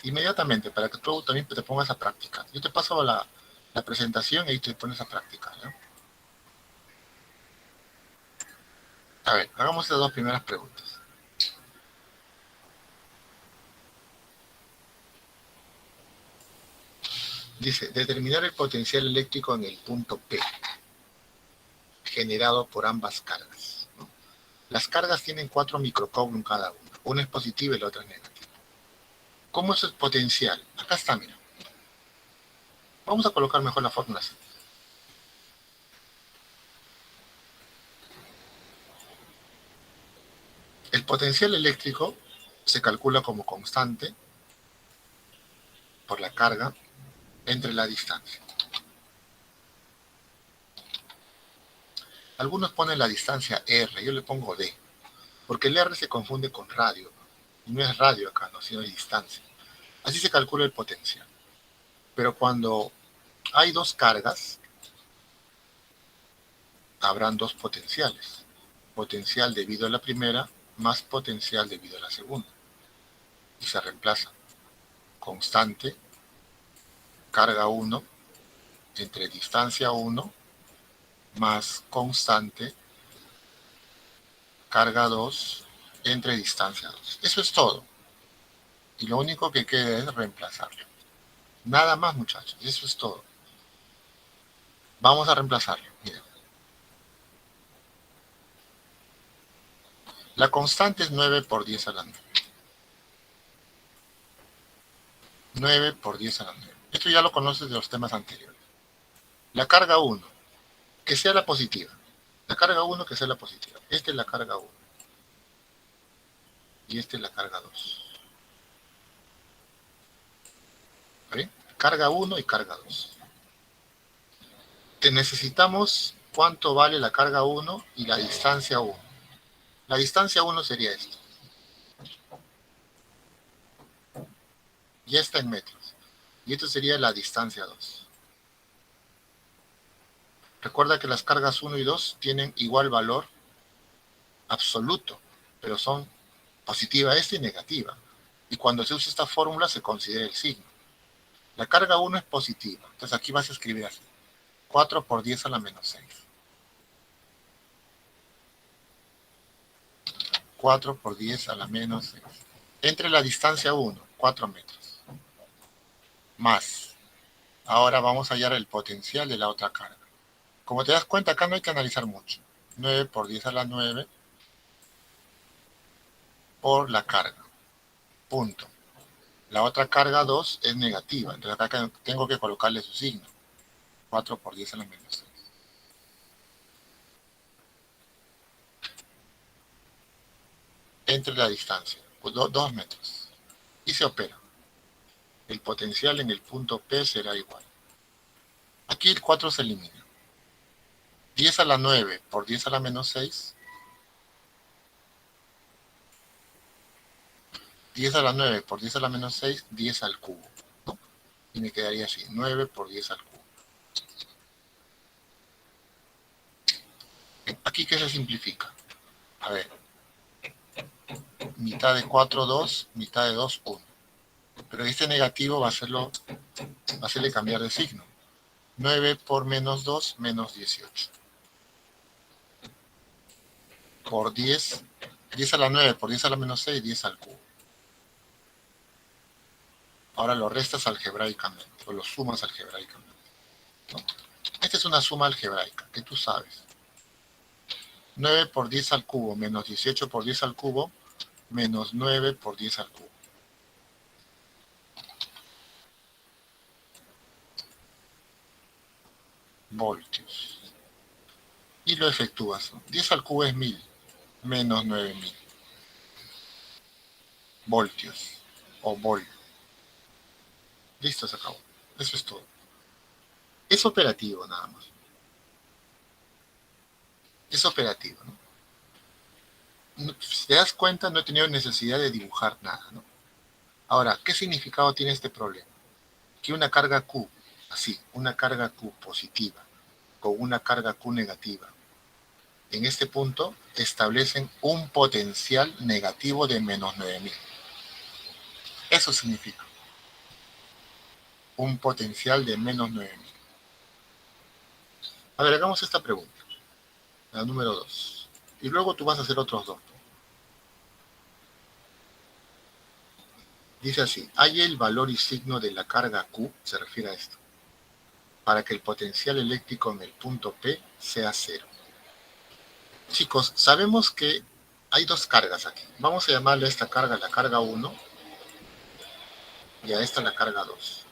S1: Inmediatamente, para que tú también te pongas a practicar. Yo te paso la presentación y ahí te pones a practicar, ¿ya? A ver, hagamos las dos primeras preguntas. Dice, determinar el potencial eléctrico en el punto P, generado por ambas cargas, ¿no? Las cargas tienen 4 microcoulomb cada una. Una es positiva y la otra es negativa. ¿Cómo es el potencial? Acá está, mira. Vamos a colocar mejor la fórmula así. El potencial eléctrico se calcula como constante por la carga entre la distancia. Algunos ponen la distancia R, yo le pongo D, porque el R se confunde con radio, y no es radio acá, ¿no? Sino es distancia. Así se calcula el potencial. Pero cuando hay dos cargas, habrán dos potenciales. Potencial debido a la primera más potencial debido a la segunda. Y se reemplaza. Constante, carga 1, entre distancia 1, más constante, carga 2, entre distancia 2. Eso es todo. Y lo único que queda es reemplazarlo. Nada más, muchachos. Eso es todo. Vamos a reemplazarlo. Miren. La constante es 9 por 10 a la 9. 9 por 10 a la 9. Esto ya lo conoces de los temas anteriores. La carga 1, que sea la positiva. La carga 1 que sea la positiva. Esta es la carga 1. Y esta es la carga 2. ¿Vale? Carga 1 y carga 2. Necesitamos cuánto vale la carga 1 y la distancia 1. La distancia 1 sería esto. Y esta en metros. Y esto sería la distancia 2. Recuerda que las cargas 1 y 2 tienen igual valor absoluto, pero son positiva esta y negativa. Y cuando se usa esta fórmula se considera el signo. La carga 1 es positiva. Entonces aquí vas a escribir así. 4 por 10 a la menos 6. 4 por 10 a la menos 6. Entre la distancia 1, 4 metros. Más. Ahora vamos a hallar el potencial de la otra carga. Como te das cuenta, acá no hay que analizar mucho. 9 por 10 a la 9 por la carga. Punto. La otra carga 2 es negativa. Entonces acá tengo que colocarle su signo. 4 por 10 a la menos 6. Entre la distancia. 2 metros. Y se opera. El potencial en el punto P será igual. Aquí el 4 se elimina. 10 a la 9 por 10 a la menos 6. 10 a la 9 por 10 a la menos 6, 10 al cubo, ¿no? Y me quedaría así, 9 por 10 al cubo. Aquí, ¿qué se simplifica? A ver, mitad de 4, 2, mitad de 2, 1. Pero este negativo va a hacerle cambiar de signo. 9 por menos 2, menos 18. Por 10, 10 a la 9 por 10 a la menos 6, 10 al cubo. Ahora lo restas algebraicamente, o lo sumas algebraicamente, ¿no? Esta es una suma algebraica, que tú sabes. 9 por 10 al cubo menos 18 por 10 al cubo menos 9 por 10 al cubo. Voltios. Y lo efectúas, ¿no? 10 al cubo es 1000 menos 9000. Voltios o volt. Listo, se acabó. Eso es todo. Es operativo nada más. Es operativo, ¿no? Si te das cuenta, no he tenido necesidad de dibujar nada, ¿no? Ahora, ¿qué significado tiene este problema? Que una carga Q, así, una carga Q positiva con una carga Q negativa, en este punto establecen un potencial negativo de menos 9000. Eso significa un potencial de menos 9000. A ver, hagamos esta pregunta, la número 2. Y luego tú vas a hacer otros dos. Dice así, hay el valor y signo de la carga Q, se refiere a esto, para que el potencial eléctrico en el punto P sea cero. Chicos, sabemos que hay dos cargas aquí. Vamos a llamarle a esta carga la carga 1 y a esta la carga 2.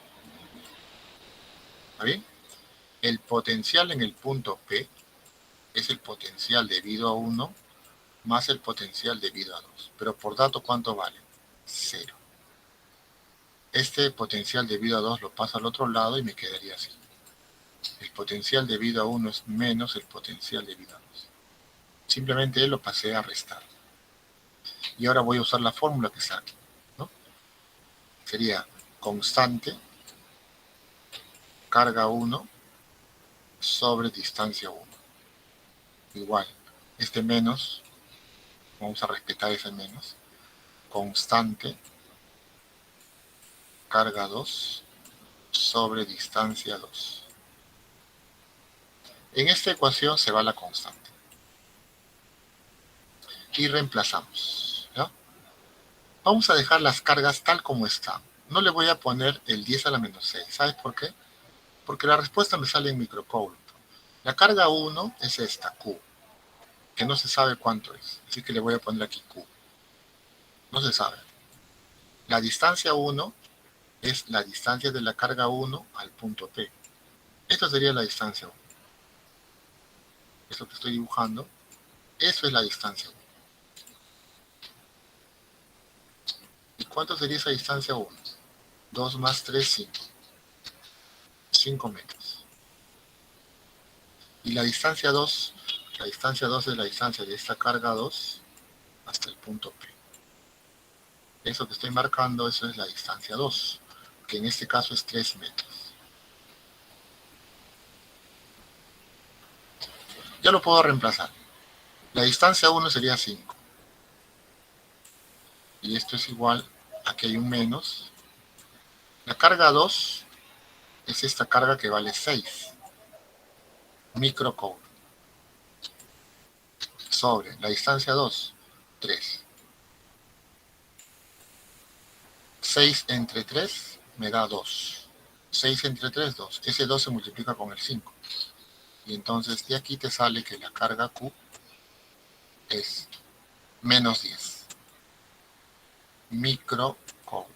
S1: ¿Está bien? El potencial en el punto P es el potencial debido a 1 más el potencial debido a 2. Pero por dato, ¿cuánto vale? 0. Este potencial debido a 2 lo paso al otro lado y me quedaría así. El potencial debido a 1 es menos el potencial debido a 2. Simplemente lo pasé a restar. Y ahora voy a usar la fórmula que está aquí, ¿no? Sería constante carga 1 sobre distancia 1. Igual, este menos, vamos a respetar ese menos, constante carga 2 sobre distancia 2. En esta ecuación se va la constante. Y reemplazamos, ¿ya? Vamos a dejar las cargas tal como están. No le voy a poner el 10 a la menos 6. ¿Sabes por qué? Porque la respuesta me sale en microcoulomb. La carga 1 es esta, Q, que no se sabe cuánto es. Así que le voy a poner aquí Q. No se sabe. La distancia 1 es la distancia de la carga 1 al punto P. Esta sería la distancia 1. Esto que estoy dibujando, eso es la distancia 1. ¿Y cuánto sería esa distancia 1? 2 más 3, 5. 5 metros. Y la distancia 2 es la distancia de esta carga 2 hasta el punto P. Eso que estoy marcando, eso es la distancia 2, que en este caso es 3 metros. Ya lo puedo reemplazar. La distancia 1 sería 5. Y esto es igual a que hay un menos. La carga 2 es esta carga que vale 6 microcoulomb sobre la distancia 2, 3. 6 entre 3 me da 2. 6 entre 3, 2. Ese 2 se multiplica con el 5. Y entonces de aquí te sale que la carga Q es menos 10 microcoulomb.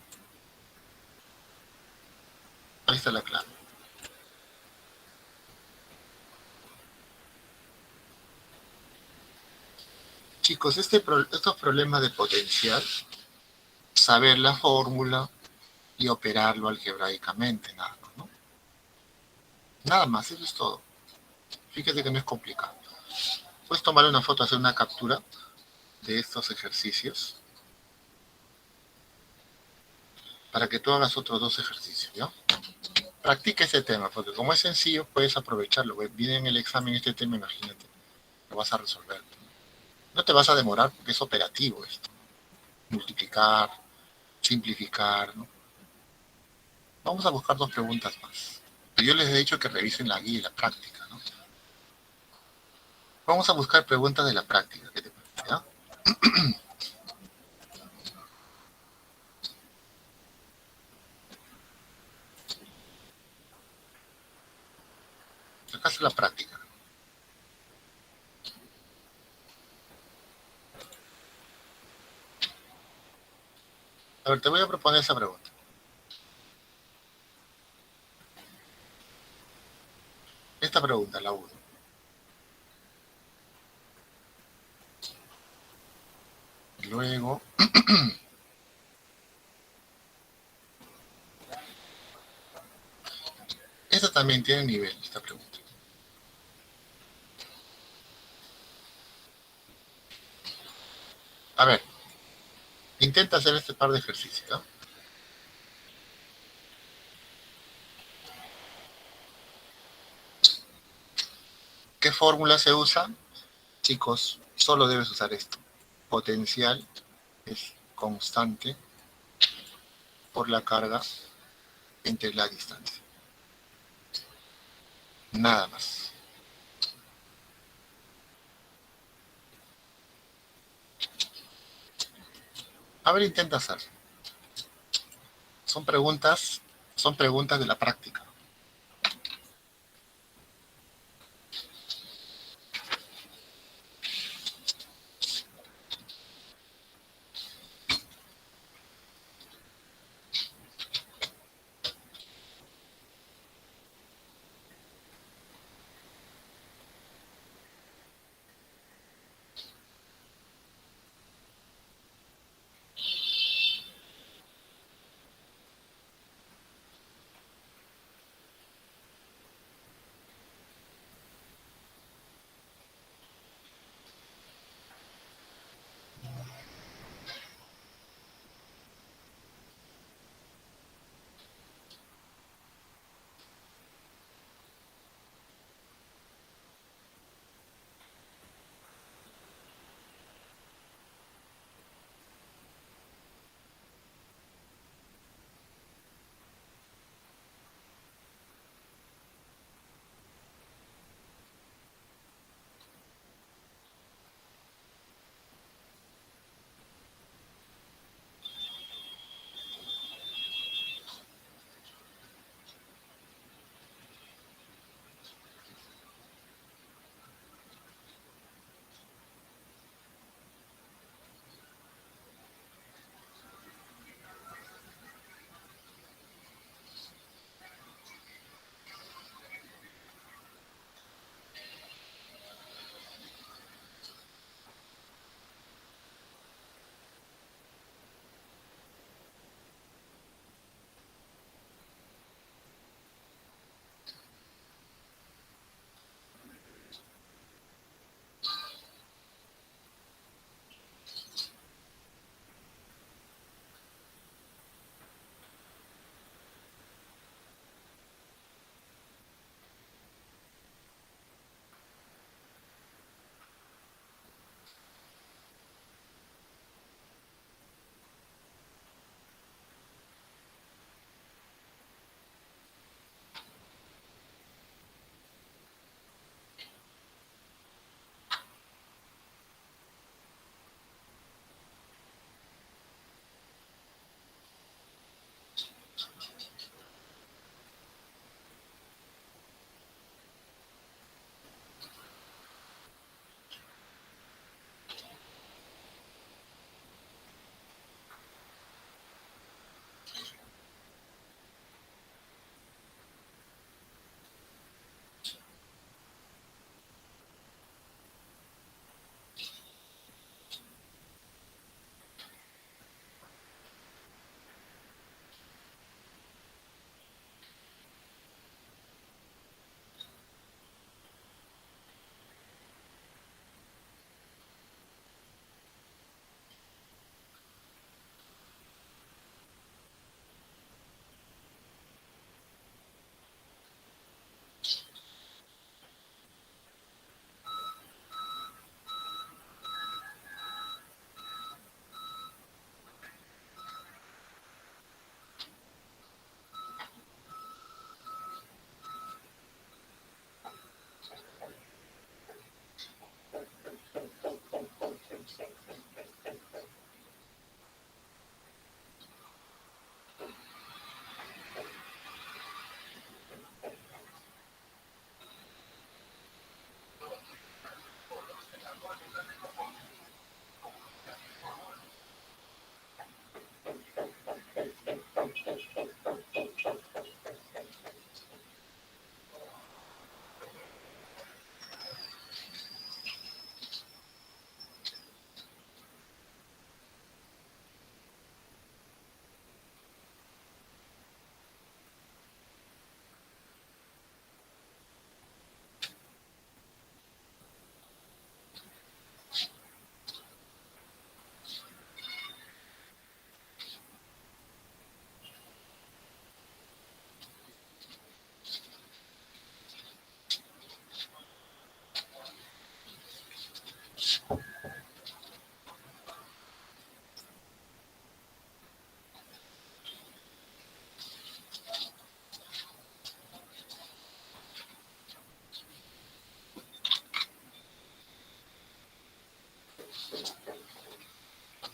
S1: Ahí está la clave. Chicos, estos problemas de potencial, saber la fórmula y operarlo algebraicamente, nada más, ¿no? Nada más, eso es todo. Fíjate que no es complicado. Puedes tomar una foto, hacer una captura de estos ejercicios para que tú hagas otros dos ejercicios, ¿ya? Practica ese tema, porque como es sencillo, puedes aprovecharlo. Viene en el examen este tema, imagínate, lo vas a resolver. No te vas a demorar porque es operativo esto. Multiplicar, simplificar, ¿no? Vamos a buscar dos preguntas más. Pero yo les he dicho que revisen la guía y la práctica, ¿no? Vamos a buscar preguntas de la práctica, ¿qué te parece, ya? Acá está la práctica. A ver, te voy a proponer esa pregunta. Esta pregunta, la 1. Luego, Esta también tiene nivel, esta pregunta. A ver, intenta hacer este par de ejercicios, ¿no? ¿Qué fórmula se usa? Chicos, solo debes usar esto. Potencial es constante por la carga entre la distancia. Nada más. A ver, intenta hacer. Son preguntas de la práctica.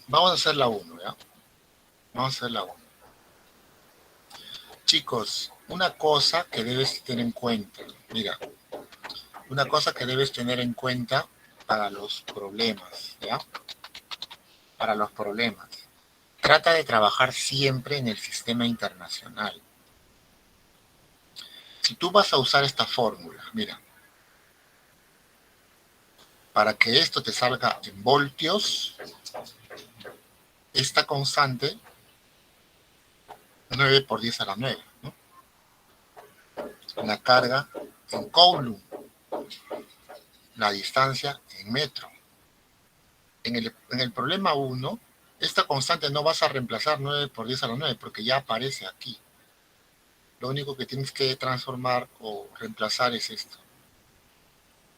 S1: Vamos a hacer la 1, ¿ya? Vamos a hacer la 1. Chicos, una cosa que debes tener en cuenta, mira, una cosa que debes tener en cuenta para los problemas, ¿ya? Para los problemas. Trata de trabajar siempre en el sistema internacional. Si tú vas a usar esta fórmula, mira, para que esto te salga en voltios, esta constante 9 por 10 a la 9, ¿no? La carga en coulomb, la distancia en metro. En el problema 1, esta constante no vas a reemplazar 9 por 10 a la 9 porque ya aparece aquí. Lo único que tienes que transformar o reemplazar es esto.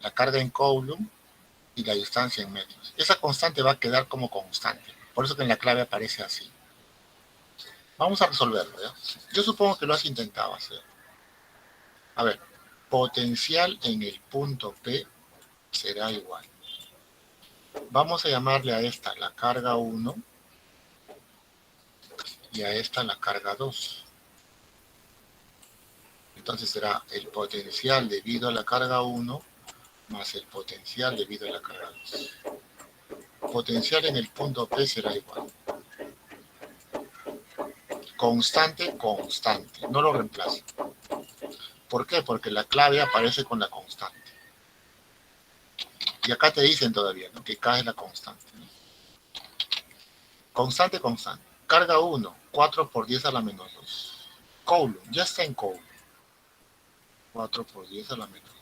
S1: La carga en coulomb y la distancia en metros. Esa constante va a quedar como constante. Por eso que en la clave aparece así. Vamos a resolverlo, ¿ya? Yo supongo que lo has intentado hacer. A ver, potencial en el punto P será igual. Vamos a llamarle a esta la carga 1 y a esta la carga 2. Entonces será el potencial debido a la carga 1 más el potencial debido a la carga 2. Potencial en el punto P será igual. Constante, constante. No lo reemplazo. ¿Por qué? Porque la clave aparece con la constante. Y acá te dicen todavía, ¿no?, que K es la constante, ¿no? Constante, constante. Carga 1, 4 por 10 a la menos 2. Coulomb, ya está en coulomb. 4 por 10 a la menos 2.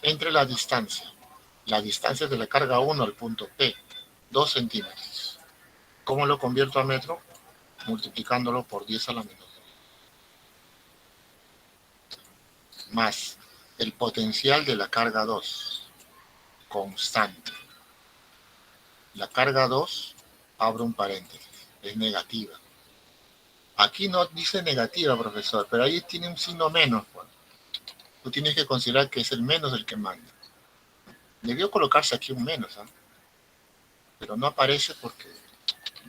S1: Entre la distancia de la carga 1 al punto P, 2 centímetros. ¿Cómo lo convierto a metro? Multiplicándolo por 10 a la menos 2. Más el potencial de la carga 2, constante. La carga 2, abro un paréntesis, es negativa. Aquí no dice negativa, profesor, pero ahí tiene un signo menos. Bueno, tú tienes que considerar que es el menos el que manda. Debió colocarse aquí un menos, ¿eh? Pero no aparece porque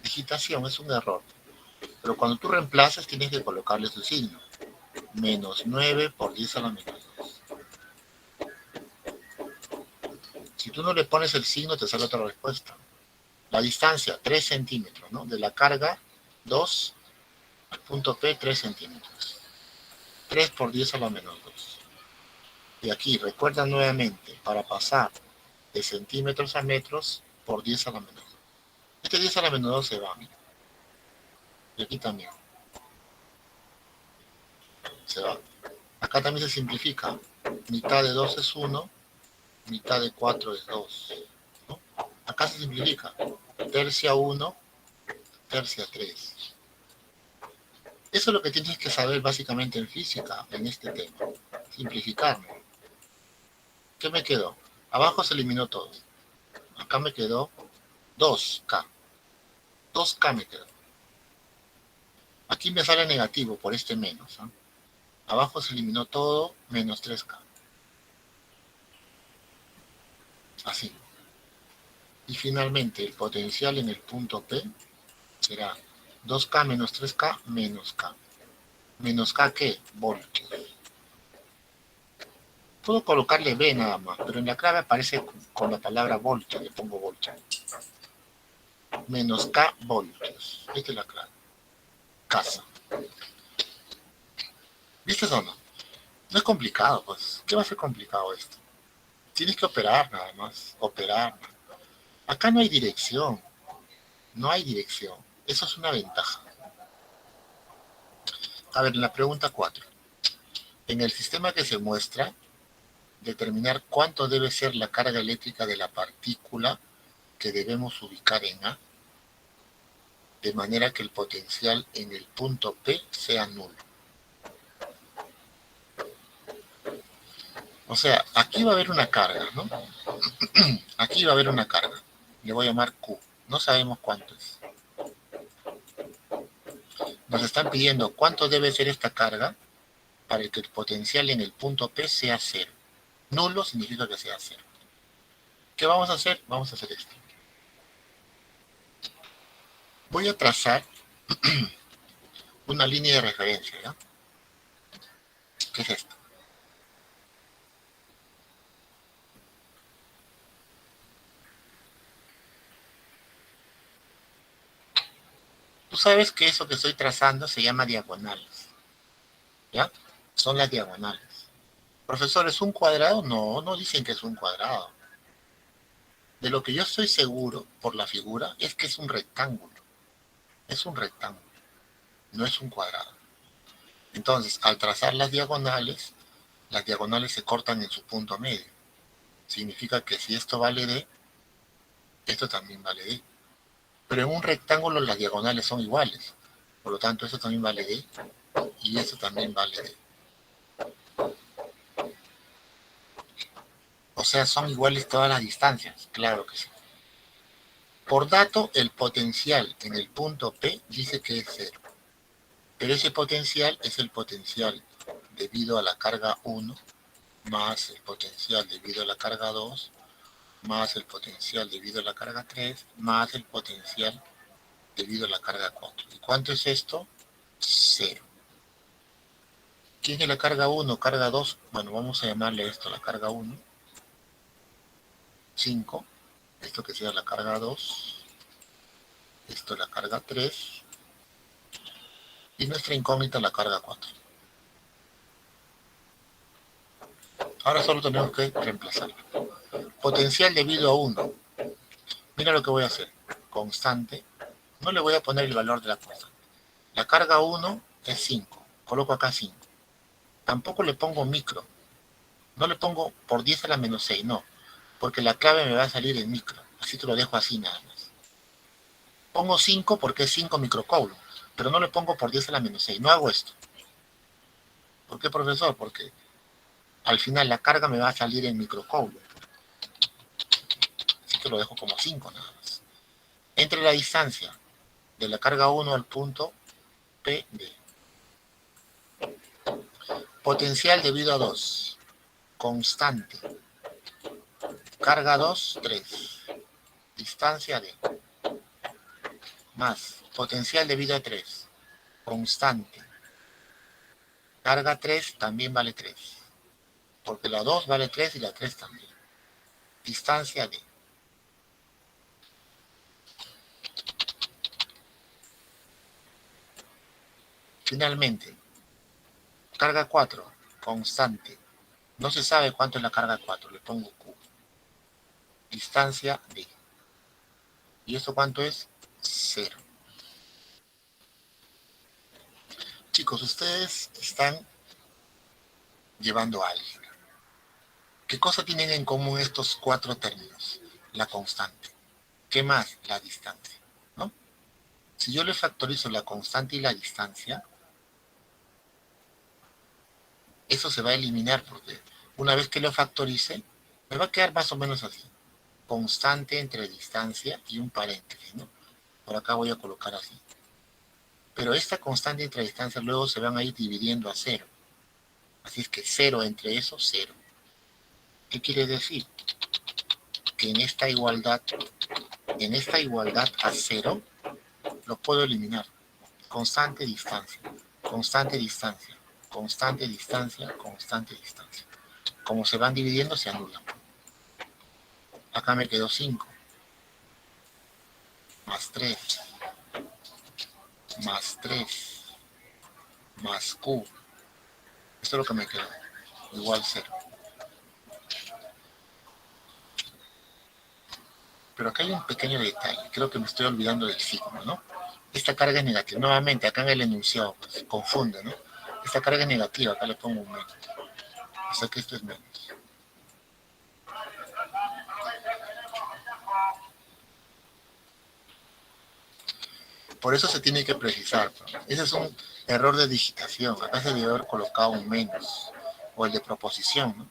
S1: digitación es un error. Pero cuando tú reemplazas tienes que colocarle su signo. Menos 9 por 10 a la menos 2. Si tú no le pones el signo, te sale otra respuesta. La distancia, 3 centímetros, ¿no? De la carga 2 al punto P, 3 centímetros. 3 por 10 a la menos 2. Y aquí, recuerda nuevamente, para pasar de centímetros a metros por 10 a la menos 2. Este 10 a la menos 2 se va, mira. Y aquí también. Se va. Acá también se simplifica. Mitad de 2 es 1, mitad de 4 es 2. ¿No? Acá se simplifica. Tercia 1, tercia 3. Eso es lo que tienes que saber básicamente en física, en este tema. Simplificar, ¿no? ¿Qué me quedó? Abajo se eliminó todo. Acá me quedó 2K. 2K me quedó. Aquí me sale negativo por este menos, ¿eh? Abajo se eliminó todo, menos 3K. Así. Y finalmente el potencial en el punto P será 2K menos 3K menos K. ¿Menos K qué? Voltios. Puedo colocarle B nada más, pero en la clave aparece con la palabra voltio, le pongo voltio. Menos K voltios. Esta es la clave. Casa. ¿Viste o no? No es complicado, pues. ¿Qué va a ser complicado esto? Tienes que operar nada más. Operar. Acá no hay dirección. No hay dirección. Eso es una ventaja. A ver, en la pregunta 4. En el sistema que se muestra, determinar cuánto debe ser la carga eléctrica de la partícula que debemos ubicar en A, de manera que el potencial en el punto P sea nulo. O sea, aquí va a haber una carga, ¿no? Aquí va a haber una carga. Le voy a llamar Q. No sabemos cuánto es. Nos están pidiendo cuánto debe ser esta carga para que el potencial en el punto P sea cero. Nulo significa que sea cero. ¿Qué vamos a hacer? Vamos a hacer esto. Voy a trazar una línea de referencia, ¿ya? ¿Qué es esto? Tú sabes que eso que estoy trazando se llama diagonales, ¿ya? Son las diagonales. Profesor, ¿es un cuadrado? No, no dicen que es un cuadrado. De lo que yo estoy seguro por la figura es que es un rectángulo. Es un rectángulo, no es un cuadrado. Entonces, al trazar las diagonales se cortan en su punto medio. Significa que si esto vale D, esto también vale D. Pero en un rectángulo las diagonales son iguales. Por lo tanto, esto también vale D y esto también vale D. O sea, son iguales todas las distancias. Claro que sí. Por dato, el potencial en el punto P dice que es 0. Pero ese potencial es el potencial debido a la carga 1 más el potencial debido a la carga 2 más el potencial debido a la carga 3 más el potencial debido a la carga 4. ¿Y cuánto es esto? 0. ¿Quién es la carga 1? Carga 2. Bueno, vamos a llamarle esto la carga 1. 5. Esto que sea la carga 2. Esto la carga 3. Y nuestra incógnita la carga 4. Ahora solo tenemos que reemplazarlo. Potencial debido a 1. Mira lo que voy a hacer. Constante. No le voy a poner el valor de la constante. La carga 1 es 5. Coloco acá 5. Tampoco le pongo micro. No le pongo por 10 a la menos 6, no. Porque la clave me va a salir en micro. Así que lo dejo así nada más. Pongo 5 porque es 5 microcoulombs. Pero no le pongo por 10 a la menos 6. No hago esto. ¿Por qué, profesor? Porque al final la carga me va a salir en microcoulombs. Así que lo dejo como 5 nada más. Entre la distancia de la carga 1 al punto PD. Potencial debido a 2. Constante. Carga 2, 3. Distancia D. Más potencial debido a 3. Constante. Carga 3 también vale 3. Porque la 2 vale 3 y la 3 también. Distancia D. Finalmente, carga 4, constante. No se sabe cuánto es la carga 4, le pongo Q. Distancia D. ¿Y esto cuánto es? 0. Chicos, ustedes están llevando álgebra. ¿Qué cosa tienen en común estos 4 términos? La constante. ¿Qué más? La distancia, ¿no? Si yo le factorizo la constante y la distancia, eso se va a eliminar porque una vez que lo factorice, me va a quedar más o menos así. Constante entre distancia y un paréntesis, ¿no? Por acá voy a colocar así. Pero esta constante entre distancia luego se van a ir dividiendo a 0. Así es que 0 entre eso, 0. ¿Qué quiere decir? Que en esta igualdad a 0, lo puedo eliminar. Constante distancia, constante distancia, constante distancia, constante distancia. Como se van dividiendo, se anulan. Acá me quedó 5, más 3, más 3, más Q. Esto es lo que me quedó, igual 0. Pero acá hay un pequeño detalle, creo que me estoy olvidando del signo, ¿no? Esta carga es negativa. Nuevamente, acá en el enunciado, pues, se confunde, ¿no? Esta carga es negativa, acá le pongo un menos. O sea que esto es menos. Por eso se tiene que precisar, ¿no? Ese es un error de digitación. Acá se debe haber colocado un menos. O el de proposición, ¿no?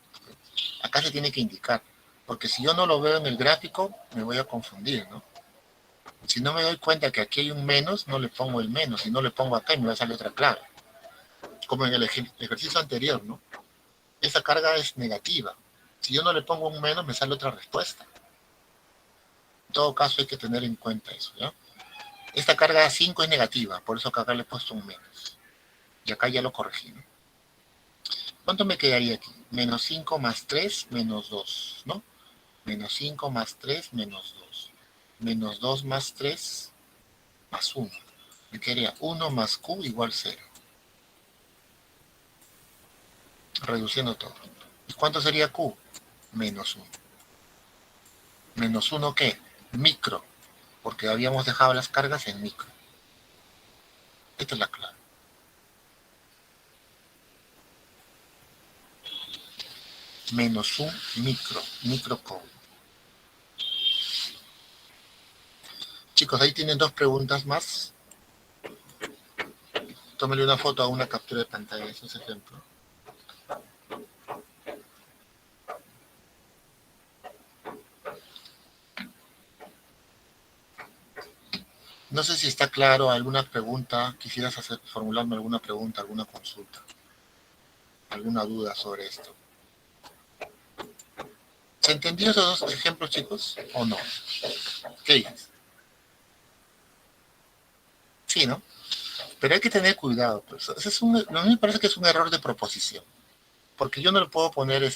S1: Acá se tiene que indicar. Porque si yo no lo veo en el gráfico, me voy a confundir, ¿no? Si no me doy cuenta que aquí hay un menos, no le pongo el menos. Si no le pongo acá y me va a salir otra clave. Como en el ejercicio anterior, ¿no? Esa carga es negativa. Si yo no le pongo un menos, me sale otra respuesta. En todo caso, hay que tener en cuenta eso, ¿ya? Esta carga 5 es negativa, por eso que acá le he puesto un menos. Y acá ya lo corregí, ¿no? ¿Cuánto me quedaría aquí? Menos 5 más 3 menos 2, ¿no? Menos 5 más 3 menos 2. Menos 2 más 3 más 1. Me quedaría 1 más Q igual 0. Reduciendo todo. ¿Y cuánto sería Q? Menos 1. ¿Menos 1 qué? Micro. Porque habíamos dejado las cargas en micro. Esta es la clave. Menos un microcoule. Chicos, ahí tienen dos preguntas más. Tómale una foto a una captura de pantalla, ese es ejemplo. No sé si está claro alguna pregunta, quisieras formularme alguna pregunta, alguna consulta, alguna duda sobre esto. ¿Se entendió esos dos ejemplos, chicos? ¿O no? ¿Qué dices? Sí, ¿no? Pero hay que tener cuidado. Pues. A mí me parece que es un error de proposición. Porque yo no le puedo poner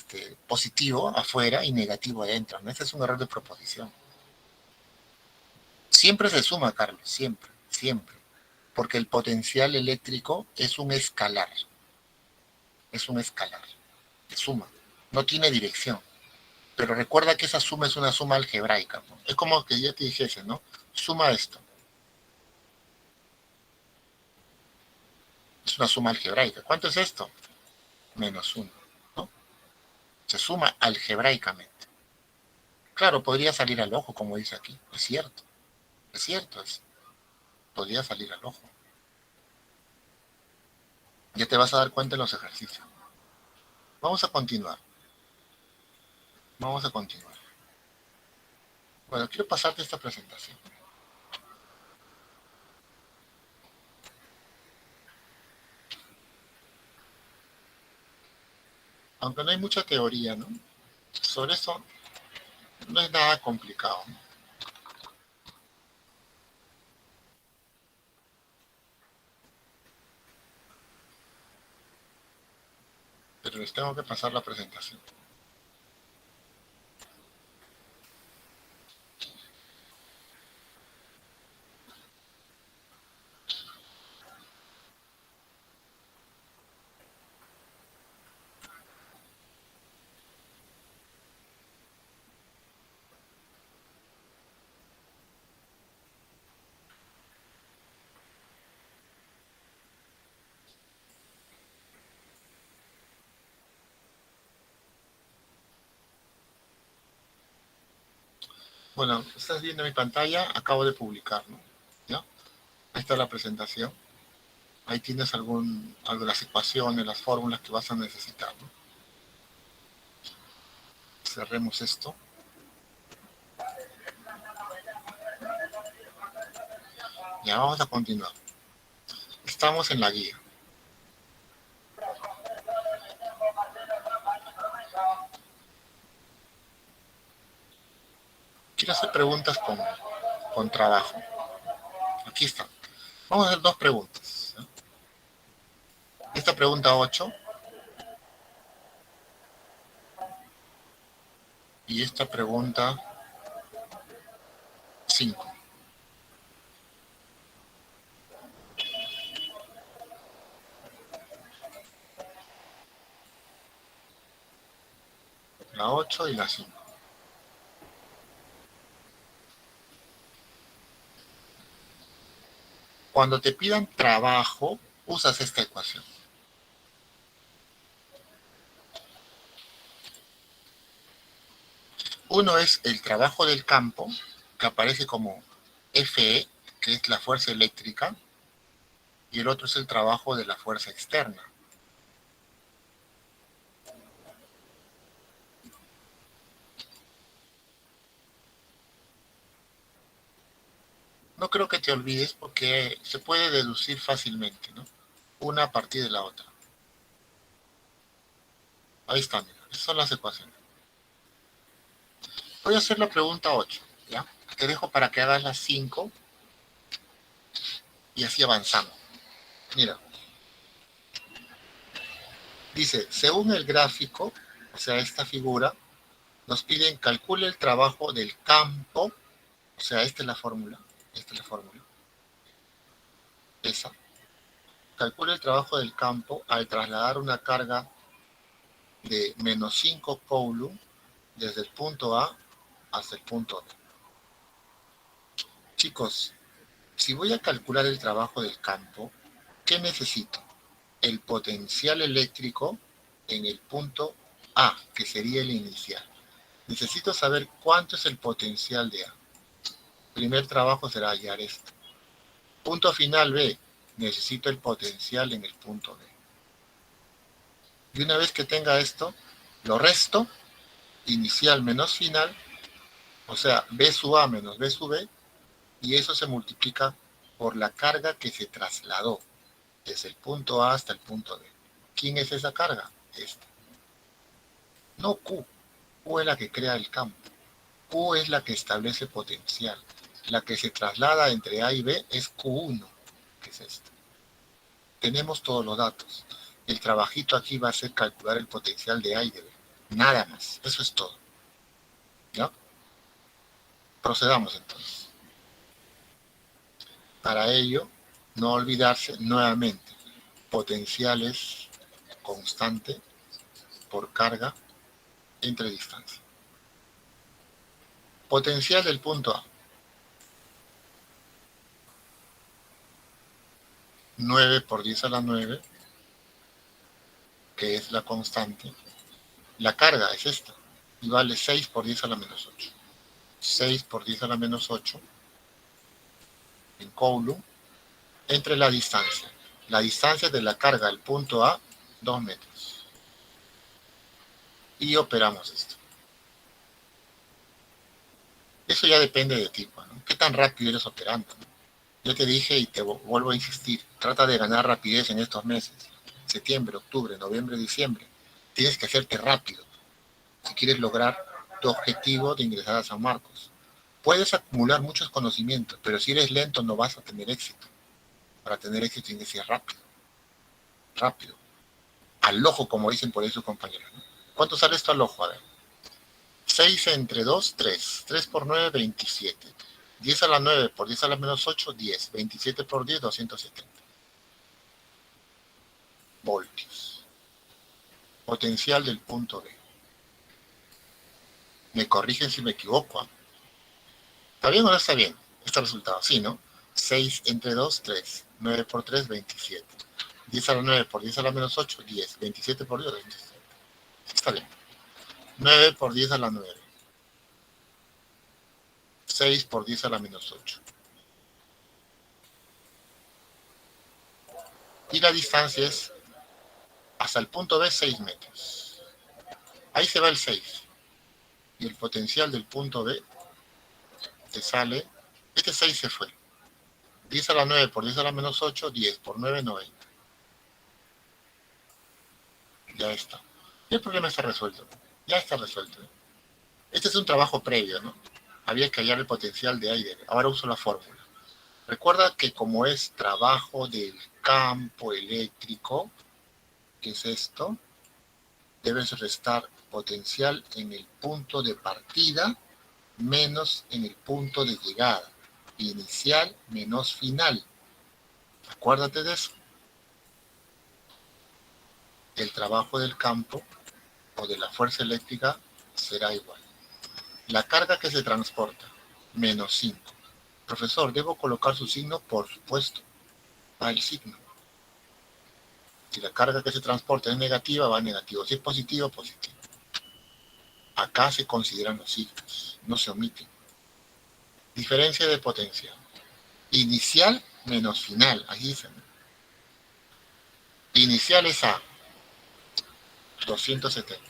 S1: positivo afuera y negativo adentro, ¿no? Ese es un error de proposición. Siempre se suma, Carlos, siempre, siempre. Porque el potencial eléctrico es un escalar. Es un escalar. Se suma. No tiene dirección. Pero recuerda que esa suma es una suma algebraica, ¿no? Es como que yo te dijese, ¿no? Suma esto. Es una suma algebraica. ¿Cuánto es esto? Menos 1, ¿no? Se suma algebraicamente. Claro, podría salir al ojo, como dice aquí. Es cierto. Es cierto. Podría salir al ojo. Ya te vas a dar cuenta en los ejercicios. Vamos a continuar. Vamos a continuar. Bueno, quiero pasarte esta presentación. Aunque no hay mucha teoría, ¿no? Sobre eso no es nada complicado, ¿no? Pero les tengo que pasar la presentación. Bueno, estás viendo mi pantalla, acabo de publicar, ¿no? ¿Ya? Ahí está la presentación. Ahí tienes algo de las ecuaciones, las fórmulas que vas a necesitar, ¿no? Cerremos esto. Ya vamos a continuar. Estamos en la guía. Quiero hacer preguntas con trabajo. Aquí está. Vamos a hacer dos preguntas. ¿Sí? Esta pregunta 8 y esta pregunta 5. La 8 y la 5. Cuando te pidan trabajo, usas esta ecuación. Uno es el trabajo del campo, que aparece como Fe, que es la fuerza eléctrica, y el otro es el trabajo de la fuerza externa. No creo que te olvides porque se puede deducir fácilmente, ¿no? Una a partir de la otra. Ahí están, mira. Esas son las ecuaciones. Voy a hacer la pregunta 8, ¿ya? Te dejo para que hagas las 5 Y así avanzamos. Mira, dice, según el gráfico, o sea, esta figura, nos piden calcule el trabajo del campo, o sea, esta es la fórmula, esa. Calcule el trabajo del campo al trasladar una carga de menos 5 coulomb desde el punto A hasta el punto B. Chicos, si voy a calcular el trabajo del campo, ¿qué necesito? El potencial eléctrico en el punto A, que sería el inicial. Necesito saber cuánto es el potencial de A. Primer trabajo será hallar esto. Punto final B, necesito el potencial en el punto B. Y una vez que tenga esto, lo resto, inicial menos final, o sea, B sub A menos B sub B, y eso se multiplica por la carga que se trasladó desde el punto A hasta el punto B. ¿Quién es esa carga? Esta. No Q. Q es la que crea el campo. Q es la que establece potencial. La que se traslada entre A y B es Q1, que es esta. Tenemos todos los datos. El trabajito aquí va a ser calcular el potencial de A y de B. Nada más. Eso es todo. ¿Ya? Procedamos entonces. Para ello, no olvidarse nuevamente, potencial es constante por carga entre distancia. Potencial del punto A. 9 por 10 a la 9, que es la constante. La carga es esta, y vale 6 por 10 a la menos 8. 6 por 10 a la menos 8 en coulomb entre la distancia. La distancia de la carga al punto A, 2 metros. Y operamos esto. Eso ya depende de ti, ¿no? ¿Qué tan rápido eres operando? ¿No? Yo te dije y te vuelvo a insistir, trata de ganar rapidez en estos meses. Septiembre, octubre, noviembre, diciembre. Tienes que hacerte rápido si quieres lograr tu objetivo de ingresar a San Marcos. Puedes acumular muchos conocimientos, pero si eres lento no vas a tener éxito. Para tener éxito tienes que ser rápido. Rápido. Al ojo, como dicen por ahí sus compañeros, ¿no? ¿Cuánto sale esto al ojo? A ver. 6 entre 2, 3. 3 por 9, 27. 10 a la 9 por 10 a la menos 8, 10. 27 por 10, 270. Voltios. Potencial del punto B. Me corrigen si me equivoco, ¿eh? ¿Está bien o no está bien este resultado? Sí, ¿no? 6 entre 2, 3. 9 por 3, 27. 10 a la 9 por 10 a la menos 8, 10. 27 por 10, 27. Está bien. 9 por 10 a la 9. 6 por 10 a la menos 8. Y la distancia es hasta el punto B, 6 metros. Ahí se va el 6. Y el potencial del punto B te sale, este 6 se fue. 10 a la 9 por 10 a la menos 8, 10 por 9, 90. Ya está. Y el problema está resuelto. Ya está resuelto. Este es un trabajo previo, ¿no? Había que hallar el potencial de A y de B. Ahora uso la fórmula. Recuerda que como es trabajo del campo eléctrico, que es esto, debes restar potencial en el punto de partida menos en el punto de llegada. Inicial menos final. Acuérdate de eso. El trabajo del campo o de la fuerza eléctrica será igual. La carga que se transporta, menos 5. Profesor, ¿debo colocar su signo? Por supuesto. Va el signo. Si la carga que se transporta es negativa, va negativo. Si es positivo, positivo. Acá se consideran los signos, no se omiten. Diferencia de potencia. Inicial menos final. Ahí dicen. Inicial es A, 270.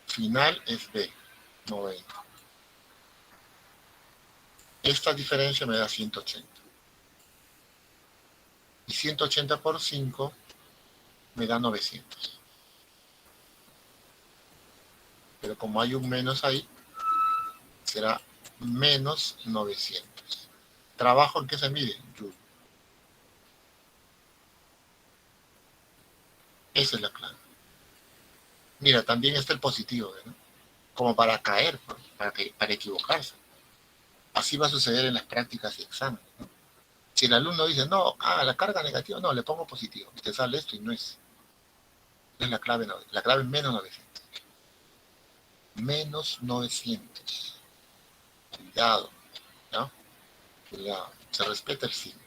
S1: Final es B, 90. Esta diferencia me da 180. Y 180 por 5 me da 900. Pero como hay un menos ahí, será menos 900. ¿Trabajo en qué se mide? En Joule. Esa es la clave. Mira, también está el positivo, ¿no? Como para caer, ¿no? Para equivocarse. Así va a suceder en las prácticas y exámenes, ¿no? Si el alumno dice, no, la carga negativa, no, le pongo positivo. Y te sale esto y no es. No es la clave, no, la clave es menos 900. Menos 900. Cuidado, ¿no? Cuidado. Se respeta el signo.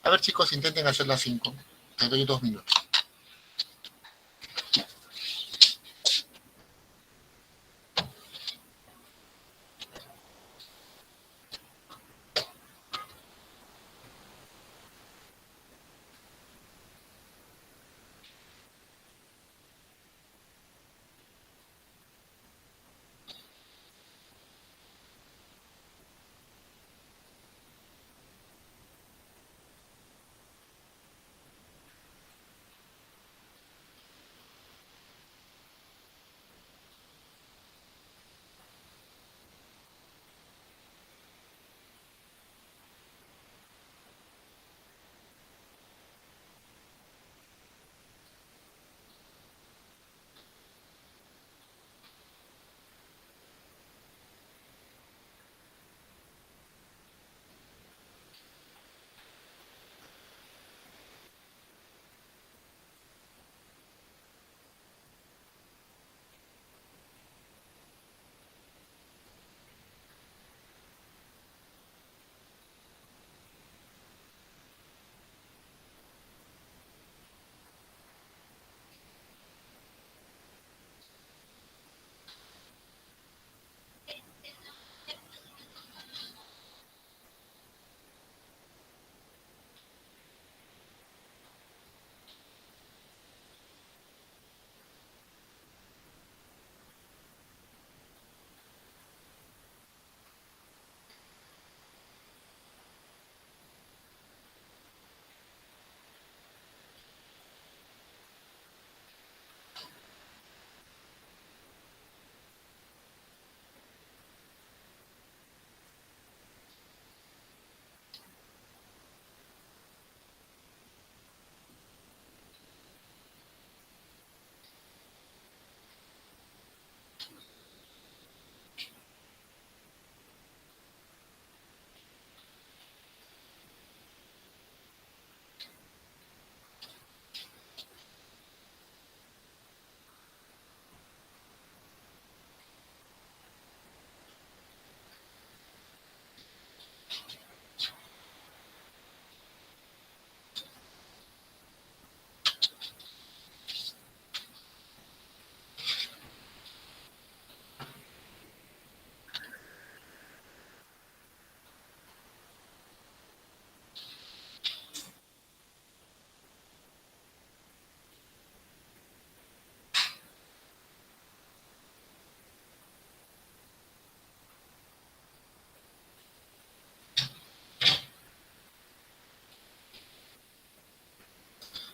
S1: A ver, chicos, intenten hacer las 5. Te doy 2 minutos.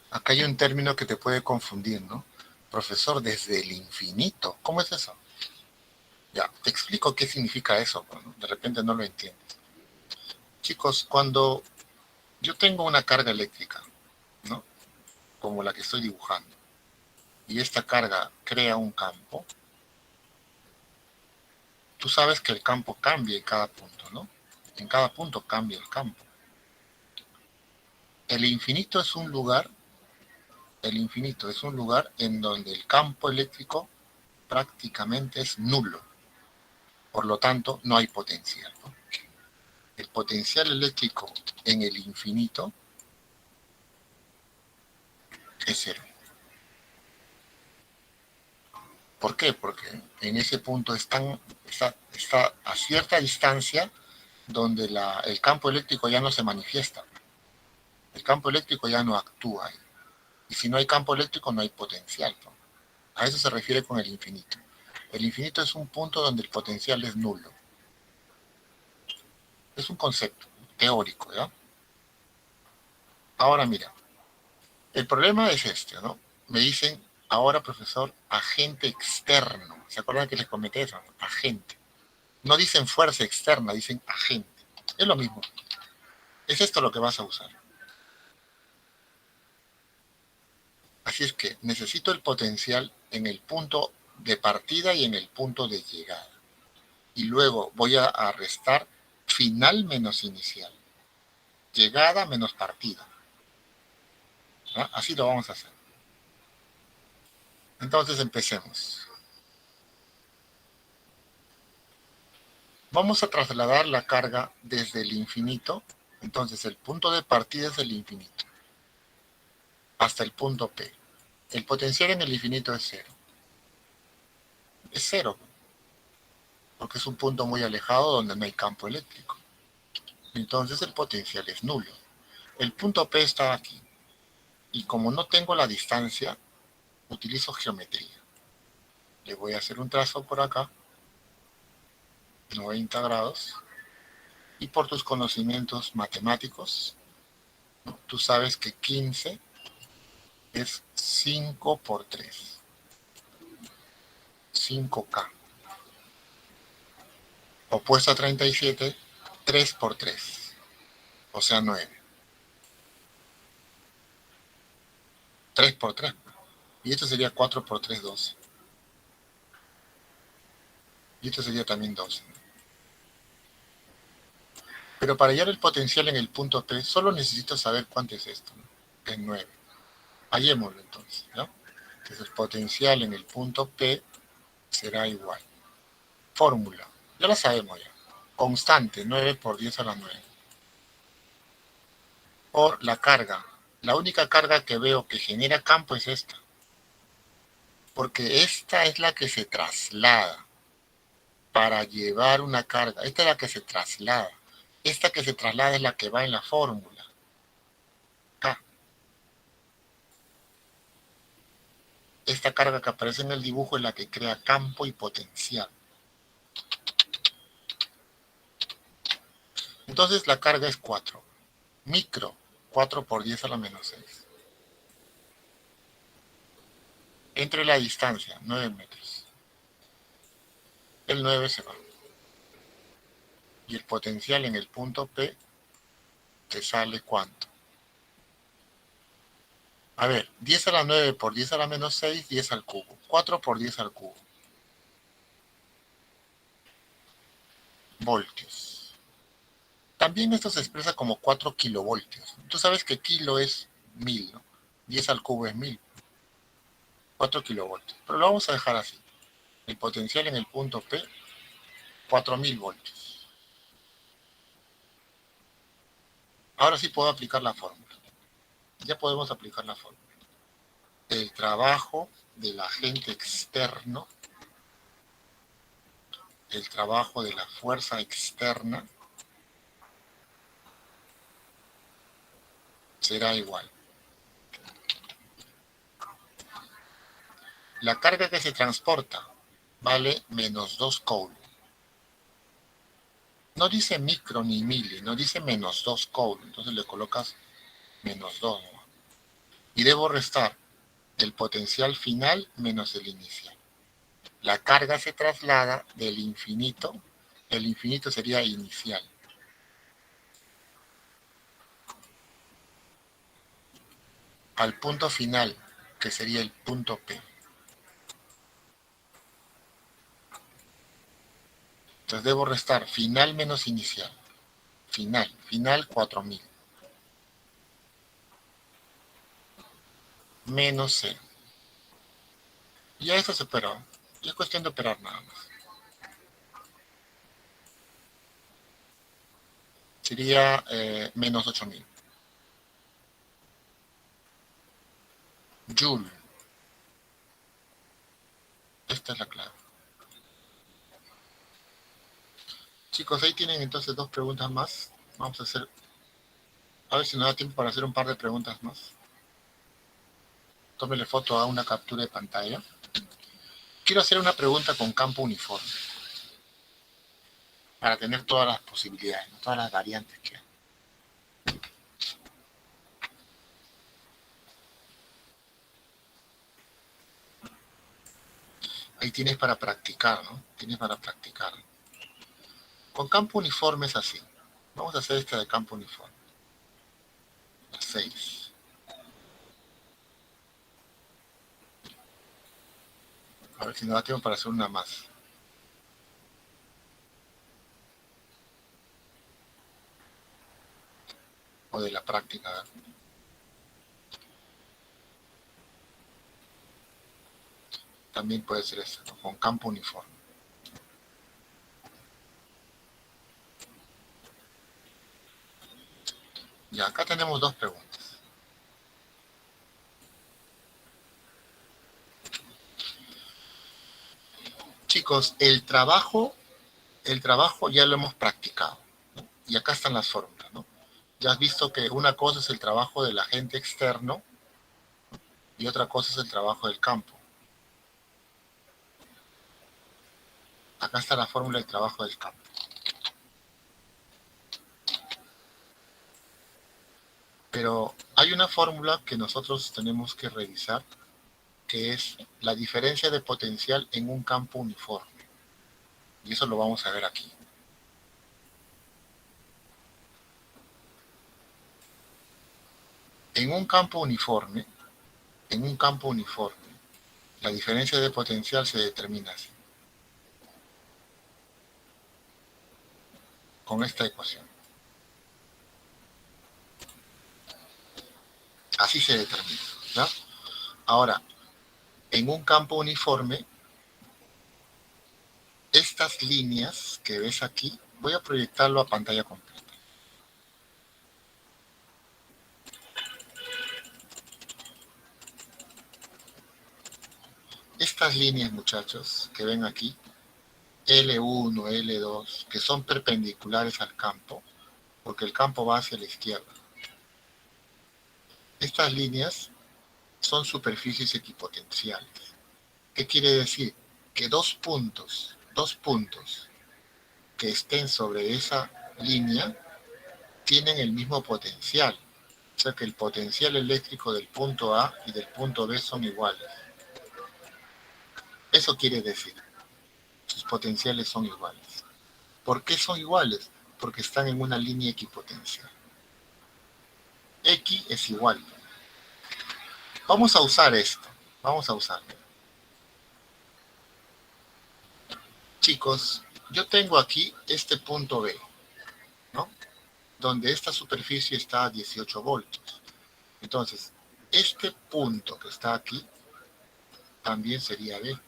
S1: Acá hay un término que te puede confundir, ¿no? Profesor, desde el infinito. ¿Cómo es eso? Ya, te explico qué significa eso, ¿no? De repente no lo entiendes. Chicos, cuando yo tengo una carga eléctrica, ¿no? Como la que estoy dibujando, y esta carga crea un campo, tú sabes que el campo cambia en cada punto, ¿no? En cada punto cambia el campo. El infinito es un lugar, el infinito es un lugar en donde el campo eléctrico prácticamente es nulo. Por lo tanto, no hay potencial, ¿no? El potencial eléctrico en el infinito es cero. ¿Por qué? Porque en ese punto está a cierta distancia donde el campo eléctrico ya no se manifiesta. El campo eléctrico ya no actúa ahí. Y si no hay campo eléctrico, no hay potencial, ¿no? A eso se refiere con el infinito. El infinito es un punto donde el potencial es nulo. Es un concepto teórico, ¿ya? Ahora mira, el problema es este, ¿no? Me dicen, ahora profesor, agente externo. ¿Se acuerdan que les comenté eso? Agente. No dicen fuerza externa, dicen agente. Es lo mismo. Es esto lo que vas a usar. Así es que necesito el potencial en el punto de partida y en el punto de llegada. Y luego voy a restar final menos inicial. Llegada menos partida. ¿Ah? Así lo vamos a hacer. Entonces empecemos. Vamos a trasladar la carga desde el infinito. Entonces el punto de partida es el infinito. Hasta el punto P. El potencial en el infinito es cero. Es cero. Porque es un punto muy alejado donde no hay campo eléctrico. Entonces el potencial es nulo. El punto P está aquí. Y como no tengo la distancia, utilizo geometría. Le voy a hacer un trazo por acá, 90 grados. Y por tus conocimientos matemáticos, ¿no? Tú sabes que 15 es 5 por 3. 5K. Opuesto a 37, 3 por 3. O sea, 9. 3 por 3. Y esto sería 4 por 3, 12. Y esto sería también 12. Pero para hallar el potencial en el punto P, solo necesito saber cuánto es esto, ¿no? Que es 9. Hallémoslo entonces, ¿no? Entonces el potencial en el punto P será igual. Fórmula. Ya la sabemos ya. Constante, 9 por 10 a la 9. Por la carga. La única carga que veo que genera campo es esta. Porque esta es la que se traslada para llevar una carga. Esta es la que se traslada. Esta que se traslada es la que va en la fórmula. K. Esta carga que aparece en el dibujo es la que crea campo y potencial. Entonces la carga es 4. Micro, 4 por 10 a la menos 6. Entre la distancia, 9 metros. El 9 se va. Y el potencial en el punto P te sale ¿cuánto? A ver, 10 a la 9 por 10 a la menos 6, 10 al cubo. 4 por 10 al cubo. Voltios. También esto se expresa como 4 kilovoltios. Tú sabes que kilo es 1000, ¿no? 10 al cubo es 1000. 4 kilovoltios. Pero lo vamos a dejar así. El potencial en el punto P, 4000 voltios. Ahora sí puedo aplicar la fórmula. Ya podemos aplicar la fórmula. El trabajo del agente externo, el trabajo de la fuerza externa, será igual. La carga que se transporta vale menos 2 coulombs. No dice micro ni mili, no dice menos 2 coulombs. Entonces le colocas menos 2, ¿no? Y debo restar el potencial final menos el inicial. La carga se traslada del infinito, el infinito sería inicial, al punto final, que sería el punto P. Entonces debo restar final menos inicial. Final 4000. Menos C. Y ya esto se operó. Y es cuestión de operar nada más. Sería menos 8000. Joule. Esta es la clave. Chicos, ahí tienen entonces 2 preguntas más. Vamos a hacer, a ver si nos da tiempo para hacer un par de preguntas más. Tómele foto a una captura de pantalla. Quiero hacer una pregunta con campo uniforme. Para tener todas las posibilidades, ¿no? Todas las variantes que hay. Ahí tienes para practicar, ¿no? Tienes para practicar. Con campo uniforme es así. Vamos a hacer esta de campo uniforme. 6. A ver si nos da tiempo para hacer una más. O de la práctica. También puede ser eso, ¿no? Con campo uniforme. Y acá tenemos dos preguntas. Chicos, el trabajo ya lo hemos practicado, ¿no? Y acá están las fórmulas, ¿no? Ya has visto que una cosa es el trabajo del agente externo y otra cosa es el trabajo del campo. Acá está la fórmula del trabajo del campo. Pero hay una fórmula que nosotros tenemos que revisar, que es la diferencia de potencial en un campo uniforme. Y eso lo vamos a ver aquí. En un campo uniforme, la diferencia de potencial se determina así. Con esta ecuación. Así se determina, ¿ya? Ahora, en un campo uniforme, estas líneas que ves aquí, voy a proyectarlo a pantalla completa. Estas líneas, muchachos, que ven aquí, L1, L2, que son perpendiculares al campo, porque el campo va hacia la izquierda. Estas líneas son superficies equipotenciales. ¿Qué quiere decir? Que dos puntos que estén sobre esa línea tienen el mismo potencial. O sea que el potencial eléctrico del punto A y del punto B son iguales. Eso quiere decir, sus potenciales son iguales. ¿Por qué son iguales? Porque están en una línea equipotencial. X es igual. Vamos a usar esto. Vamos a usarlo. Chicos, yo tengo aquí este punto B, ¿no? Donde esta superficie está a 18 voltios. Entonces, este punto que está aquí también sería B.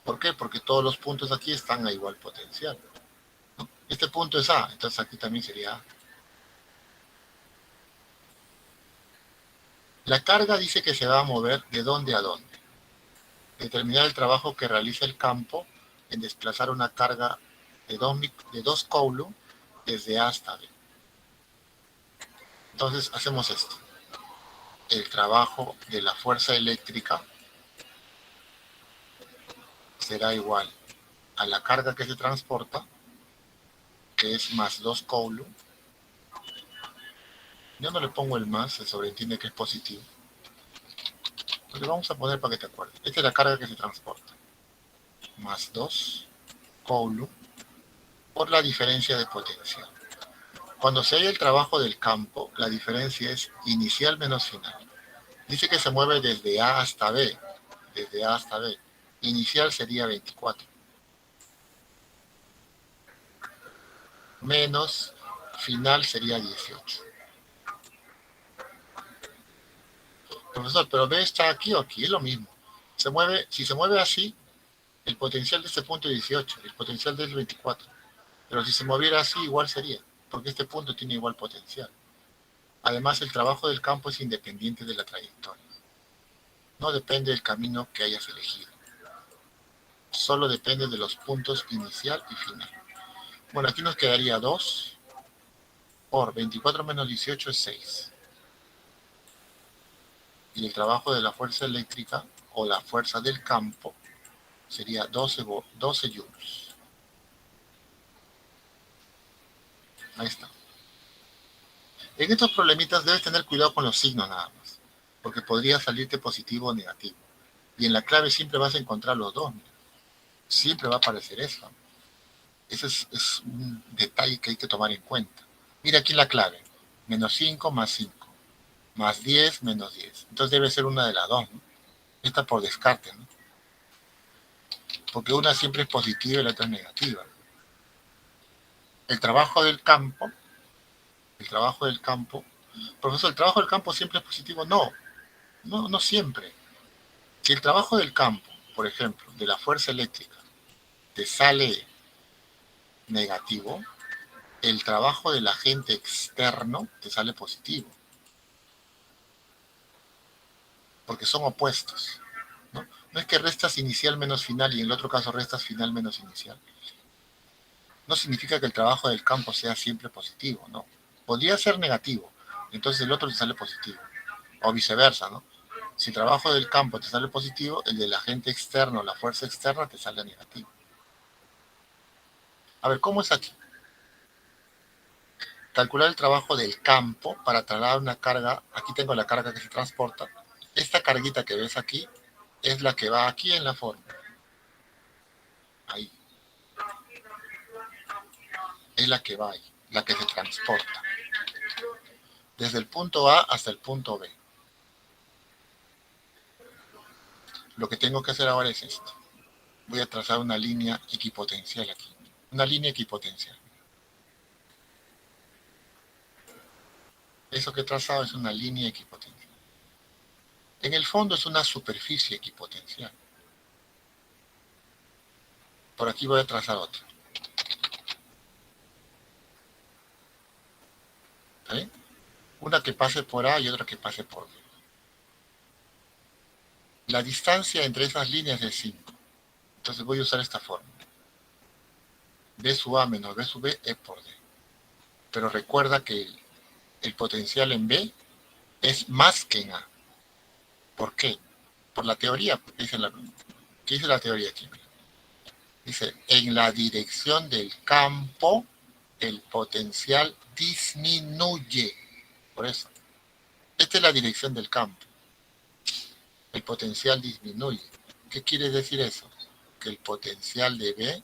S1: ¿Por qué? Porque todos los puntos aquí están a igual potencial, ¿no? Este punto es A, entonces aquí también sería A. La carga dice que se va a mover de dónde a dónde. Determinar el trabajo que realiza el campo en desplazar una carga de 2 coulomb desde A hasta B. Entonces hacemos esto. El trabajo de la fuerza eléctrica será igual a la carga que se transporta, que es más 2 coulomb. Yo no le pongo el más, se sobreentiende que es positivo. Entonces vamos a poner para que te acuerdes. Esta es la carga que se transporta. Más 2 coulomb por la diferencia de potencial. Cuando se halla el trabajo del campo, la diferencia es inicial menos final. Dice que se mueve desde A hasta B. Desde A hasta B. Inicial sería 24. Menos final sería 18. Profesor, pero B está aquí o aquí, es lo mismo. Si se mueve así, el potencial de este punto es 18, el potencial de él es 24. Pero si se moviera así, igual sería, porque este punto tiene igual potencial. Además, el trabajo del campo es independiente de la trayectoria. No depende del camino que hayas elegido. Solo depende de los puntos inicial y final. Bueno, aquí nos quedaría 2 por 24 menos 18 es 6. Y el trabajo de la fuerza eléctrica o la fuerza del campo sería 12 joules. Ahí está. En estos problemitas debes tener cuidado con los signos nada más, porque podría salirte positivo o negativo. Y en la clave siempre vas a encontrar los dos. Mira. Siempre va a aparecer eso. Ese es un detalle que hay que tomar en cuenta. Mira aquí la clave. Menos 5 más 5. Más 10 menos 10. Entonces debe ser una de las dos, ¿no? Esta por descarte, ¿no? Porque una siempre es positiva y la otra es negativa. El trabajo del campo, profesor, ¿el trabajo del campo siempre es positivo? No siempre. Si el trabajo del campo, por ejemplo, de la fuerza eléctrica, te sale negativo, el trabajo del agente externo te sale positivo. Porque son opuestos, ¿no? No es que restas inicial menos final y en el otro caso restas final menos inicial. No significa que el trabajo del campo sea siempre positivo, ¿no? Podría ser negativo, entonces el otro te sale positivo. O viceversa, ¿no? Si el trabajo del campo te sale positivo, el del agente externo, la fuerza externa, te sale negativo. A ver, ¿cómo es aquí? Calcular el trabajo del campo para trasladar una carga. Aquí tengo la carga que se transporta. Esta carguita que ves aquí es la que va aquí en la fórmula. Ahí. Es la que va ahí, la que se transporta. Desde el punto A hasta el punto B. Lo que tengo que hacer ahora es esto. Voy a trazar una línea equipotencial aquí. Una línea equipotencial. Eso que he trazado es una línea equipotencial. En el fondo es una superficie equipotencial. Por aquí voy a trazar otra. ¿Sí? Una que pase por A y otra que pase por B. La distancia entre esas líneas es 5. Entonces voy a usar esta fórmula. B sub A menos B sub B es por D. Pero recuerda que el potencial en B es más que en A. ¿Por qué? Por la teoría. ¿Qué dice la teoría aquí? Dice, en la dirección del campo, el potencial disminuye. Por eso. Esta es la dirección del campo. El potencial disminuye. ¿Qué quiere decir eso? Que el potencial de B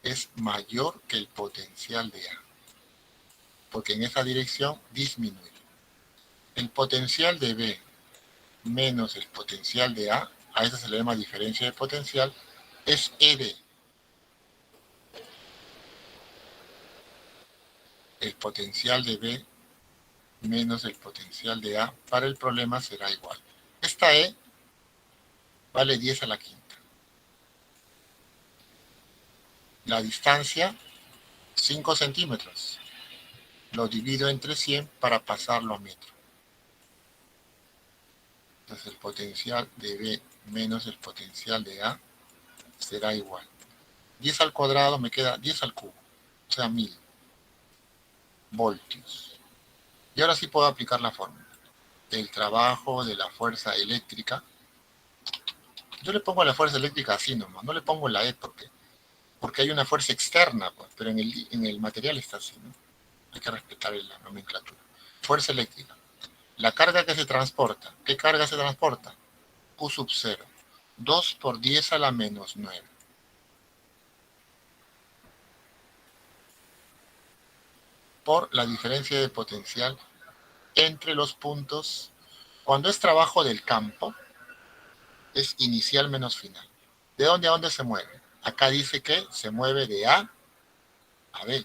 S1: es mayor que el potencial de A. Porque en esa dirección disminuye. El potencial de B menos el potencial de A eso se le llama diferencia de potencial, es ED. El potencial de B menos el potencial de A para el problema será igual. Esta E vale 10 a la quinta. La distancia, 5 centímetros. Lo divido entre 100 para pasarlo a metro. Entonces el potencial de B menos el potencial de A será igual. 10 al cuadrado me queda 10 al cubo, o sea 1000 voltios. Y ahora sí puedo aplicar la fórmula. El trabajo de la fuerza eléctrica. Yo le pongo la fuerza eléctrica así nomás, no le pongo la E porque hay una fuerza externa, pues, pero en el material está así, ¿no? Hay que respetar la nomenclatura. Fuerza eléctrica. La carga que se transporta. ¿Qué carga se transporta? Q sub 0. 2 por 10 a la menos 9. Por la diferencia de potencial entre los puntos. Cuando es trabajo del campo, es inicial menos final. ¿De dónde a dónde se mueve? Acá dice que se mueve de A a B.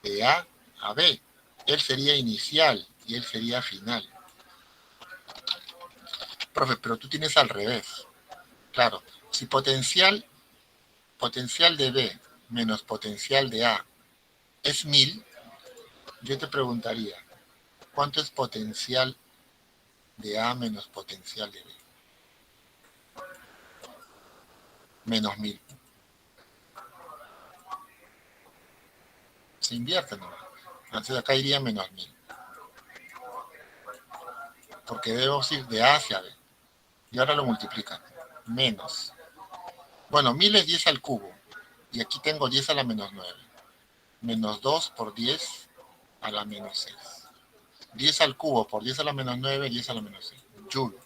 S1: De A a B. Él sería inicial y él sería final. Profe, pero tú tienes al revés. Claro, si potencial de B menos potencial de A es 1000, yo te preguntaría, ¿cuánto es potencial de A menos potencial de B? Menos 1000. Se invierte, ¿no? Entonces acá iría menos 1000. Porque debo ir de A hacia B. Y ahora lo multiplican. Menos. Bueno, 1000 es 10 al cubo. Y aquí tengo 10 a la menos 9. Menos 2 por 10 a la menos 6. 10 al cubo por 10 a la menos 9, 10 a la menos 6. Joule.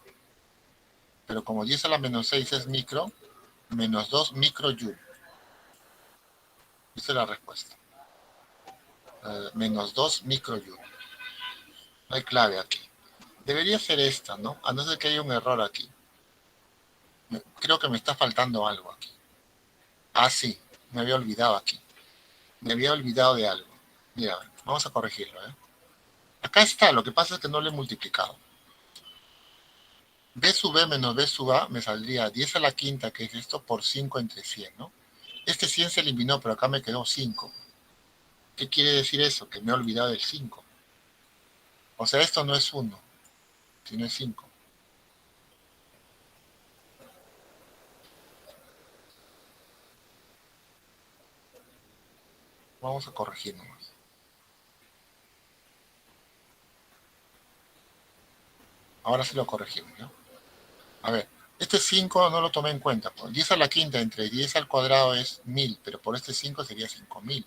S1: Pero como 10 a la menos 6 es micro, menos 2 microjoule. Esa es la respuesta. Menos 2 microjoule. No hay clave aquí. Debería ser esta, ¿no? A no ser que haya un error aquí. Creo que me está faltando algo aquí. Ah, sí, me había olvidado aquí. Me había olvidado de algo. Mira, vamos a corregirlo, ¿eh? Acá está, lo que pasa es que no lo he multiplicado. B sub B menos B sub A me saldría 10 a la quinta, que es esto, por 5 entre 100, ¿no? Este 100 se eliminó, pero acá me quedó 5. ¿Qué quiere decir eso? Que me he olvidado del 5. O sea, esto no es 1, sino es 5. Vamos a corregir nomás. Ahora sí lo corregimos, ¿no? A ver, este 5 no lo tomé en cuenta. Pues 10 a la quinta entre 10 al cuadrado es 1000, pero por este 5 sería 5000.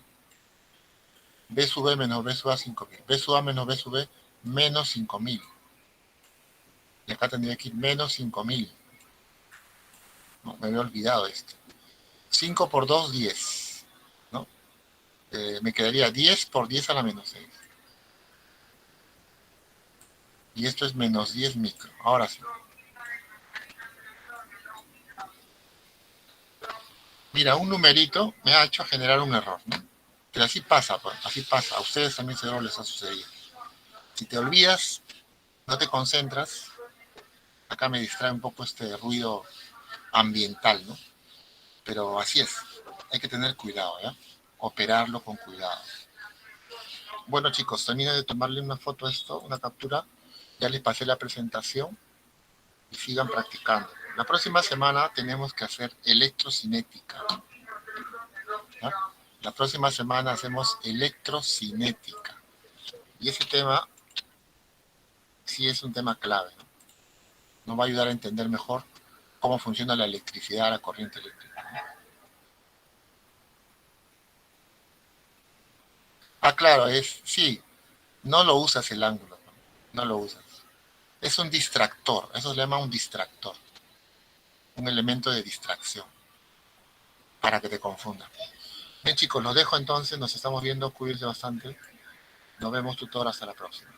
S1: B sub B menos B sub A, 5000. B sub A menos B sub B, menos 5000. Y acá tendría que ir menos 5000. No, me había olvidado esto. 5 por 2, 10. ¿No? Me quedaría 10 por 10 a la menos 6. Y esto es menos 10 micro. Ahora sí. Mira, un numerito me ha hecho generar un error, ¿no? Pero así pasa, pues, así pasa. A ustedes también seguro les ha sucedido. Si te olvidas, no te concentras, acá me distrae un poco este ruido ambiental, ¿no? Pero así es, hay que tener cuidado, ¿ya? Operarlo con cuidado. Bueno, chicos, termino de tomarle una foto a esto, una captura, ya les pasé la presentación y sigan practicando. La próxima semana tenemos que hacer electrocinética, ¿ya? La próxima semana hacemos electrocinética. Y ese tema sí es un tema clave, ¿no? Nos va a ayudar a entender mejor cómo funciona la electricidad, la corriente eléctrica. Ah, claro, sí, no lo usas el ángulo, no lo usas. Es un distractor, eso se llama un distractor, un elemento de distracción, para que te confunda. Bien chicos, los dejo entonces, nos estamos viendo, cuídense bastante. Nos vemos tutor, hasta la próxima.